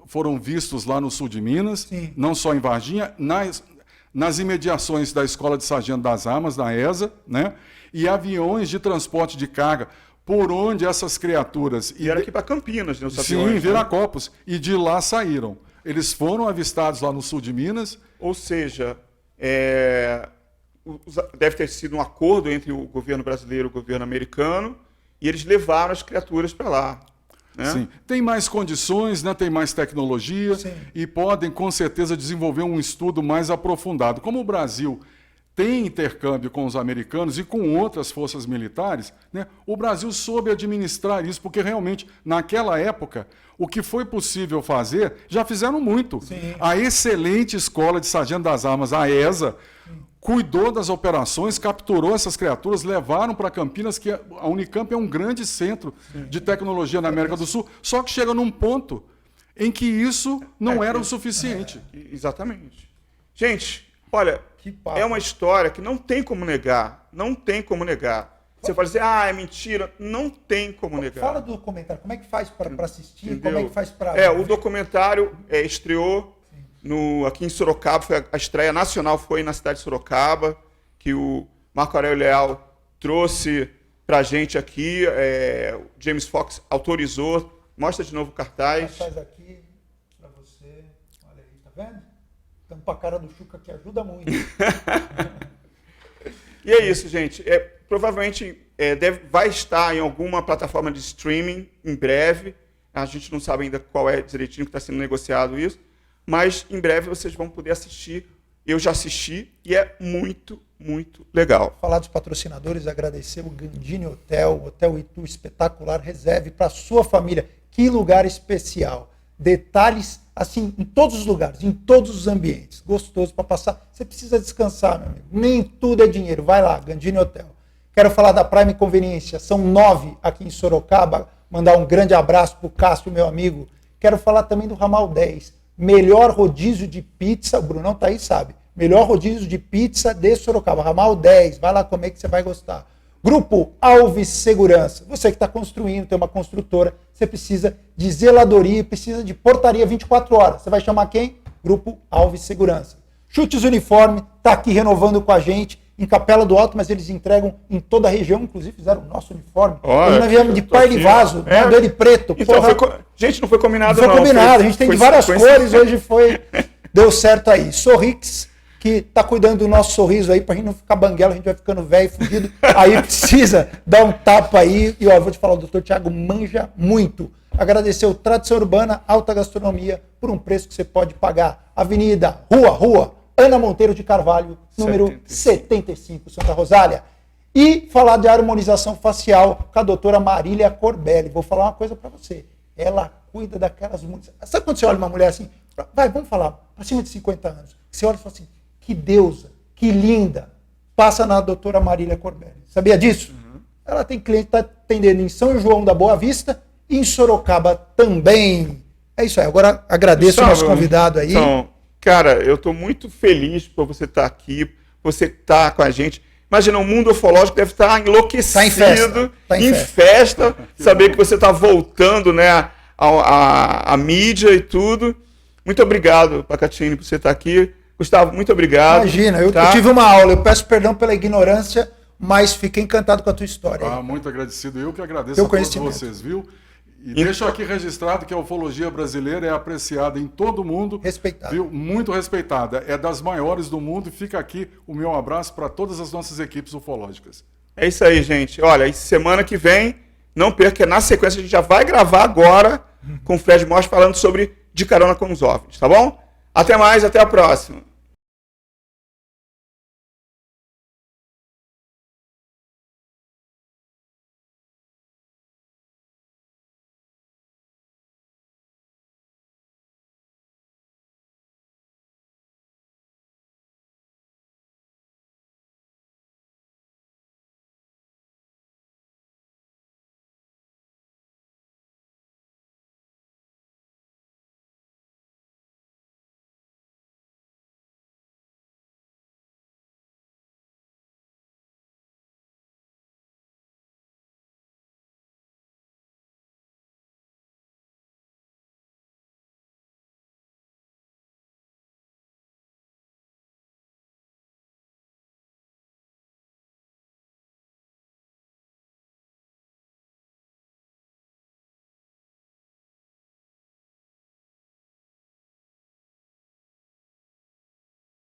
foram vistos lá no sul de Minas, sim, não só em Varginha, nas imediações da Escola de Sargento das Armas, da ESA, né? E aviões de transporte de carga, por onde essas criaturas... Vieram aqui para Campinas, né, os aviões. Sim, Viracopos, e de lá saíram. Eles foram avistados lá no sul de Minas. Ou seja, deve ter sido um acordo entre o governo brasileiro e o governo americano, e eles levaram as criaturas para lá. Né? Sim. Tem mais condições, né? Tem mais tecnologia, sim, e podem, com certeza, desenvolver um estudo mais aprofundado. Como o Brasil tem intercâmbio com os americanos e com outras forças militares, né? O Brasil soube administrar isso, porque realmente, naquela época, o que foi possível fazer, já fizeram muito. Sim. A excelente Escola de Sargento das Armas, a ESA, cuidou das operações, capturou essas criaturas, levaram para Campinas, que a Unicamp é um grande centro, sim, de tecnologia na América do Sul, só que chega num ponto em que isso não era o suficiente. Exatamente. Gente, olha, é uma história que não tem como negar, não tem como negar. Você pode dizer, é mentira, não tem como negar. Fala do documentário, como é que faz para assistir, entendeu? Como é que faz para... O documentário estreou aqui em Sorocaba, a estreia nacional foi na cidade de Sorocaba, que o Marco Aurélio Leal trouxe para a gente aqui, o James Fox autorizou. Mostra de novo o cartaz. Cartaz aqui para você, olha aí, tá vendo? Tampa a cara do Chuca que ajuda muito. E é isso, gente. Provavelmente vai estar em alguma plataforma de streaming em breve. A gente não sabe ainda qual é direitinho que está sendo negociado isso, mas em breve vocês vão poder assistir. Eu já assisti e é muito, muito legal. Falar dos patrocinadores, agradecer o Gandini Hotel, Hotel Itu espetacular, reserve para sua família. Que lugar especial. Detalhes, assim, em todos os lugares, em todos os ambientes. Gostoso para passar. Você precisa descansar, meu amigo. Nem tudo é dinheiro. Vai lá, Gandini Hotel. Quero falar da Prime Conveniência. São 9 aqui em Sorocaba. Mandar um grande abraço para o Cássio, meu amigo. Quero falar também do Ramal 10. Melhor rodízio de pizza. O Brunão tá aí, sabe. Melhor rodízio de pizza de Sorocaba. Ramal 10. Vai lá comer que você vai gostar. Grupo Alves Segurança. Você que está construindo, tem uma construtora, você precisa de zeladoria, precisa de portaria 24 horas. Você vai chamar quem? Grupo Alves Segurança. Chutes Uniforme, está aqui renovando com a gente, em Capela do Alto, mas eles entregam em toda a região, inclusive fizeram o nosso uniforme. Nós viemos de par de vaso, dele preto. Então, gente, não foi combinado não. Foi combinado, a gente tem de várias cores, hoje deu certo aí. Sorrix, que tá cuidando do nosso sorriso aí, pra gente não ficar banguela, a gente vai ficando velho, fudido. Aí precisa dar um tapa aí. E ó, eu vou te falar, o Dr. Thiago manja muito. Agradecer o Tradição Urbana, Alta Gastronomia, por um preço que você pode pagar. Avenida, Rua, Ana Monteiro de Carvalho, número 75, Santa Rosália. E falar de harmonização facial com a doutora Marília Corbelli. Vou falar uma coisa pra você. Ela cuida daquelas mulheres. Sabe quando você olha uma mulher assim? Vamos falar, acima de 50 anos. Você olha e fala assim, que deusa, que linda. Passa na doutora Marília Corbelli. Sabia disso? Uhum. Ela tem cliente que está atendendo em São João da Boa Vista e em Sorocaba também. É isso aí. Agora agradeço o nosso convidado aí. Então, cara, eu estou muito feliz por você estar aqui, você estar com a gente. Imagina, o mundo ufológico deve estar enlouquecido, Tá em festa. Tá em festa, saber que você está voltando, né, à mídia e tudo. Muito obrigado, Pacatini, por você estar aqui. Gustavo, muito obrigado. Imagina, eu tive uma aula, eu peço perdão pela ignorância, mas fiquei encantado com a tua história. Muito agradecido. Eu que agradeço a todos vocês, viu? E deixo aqui registrado que a ufologia brasileira é apreciada em todo o mundo. Respeitada. Viu? Muito respeitada. É das maiores do mundo. E fica aqui o meu abraço para todas as nossas equipes ufológicas. É isso aí, gente. Olha, semana que vem, não perca, na sequência a gente já vai gravar agora com o Fred Moss falando sobre De Carona com os OVNIs, tá bom? Até mais, até a próxima.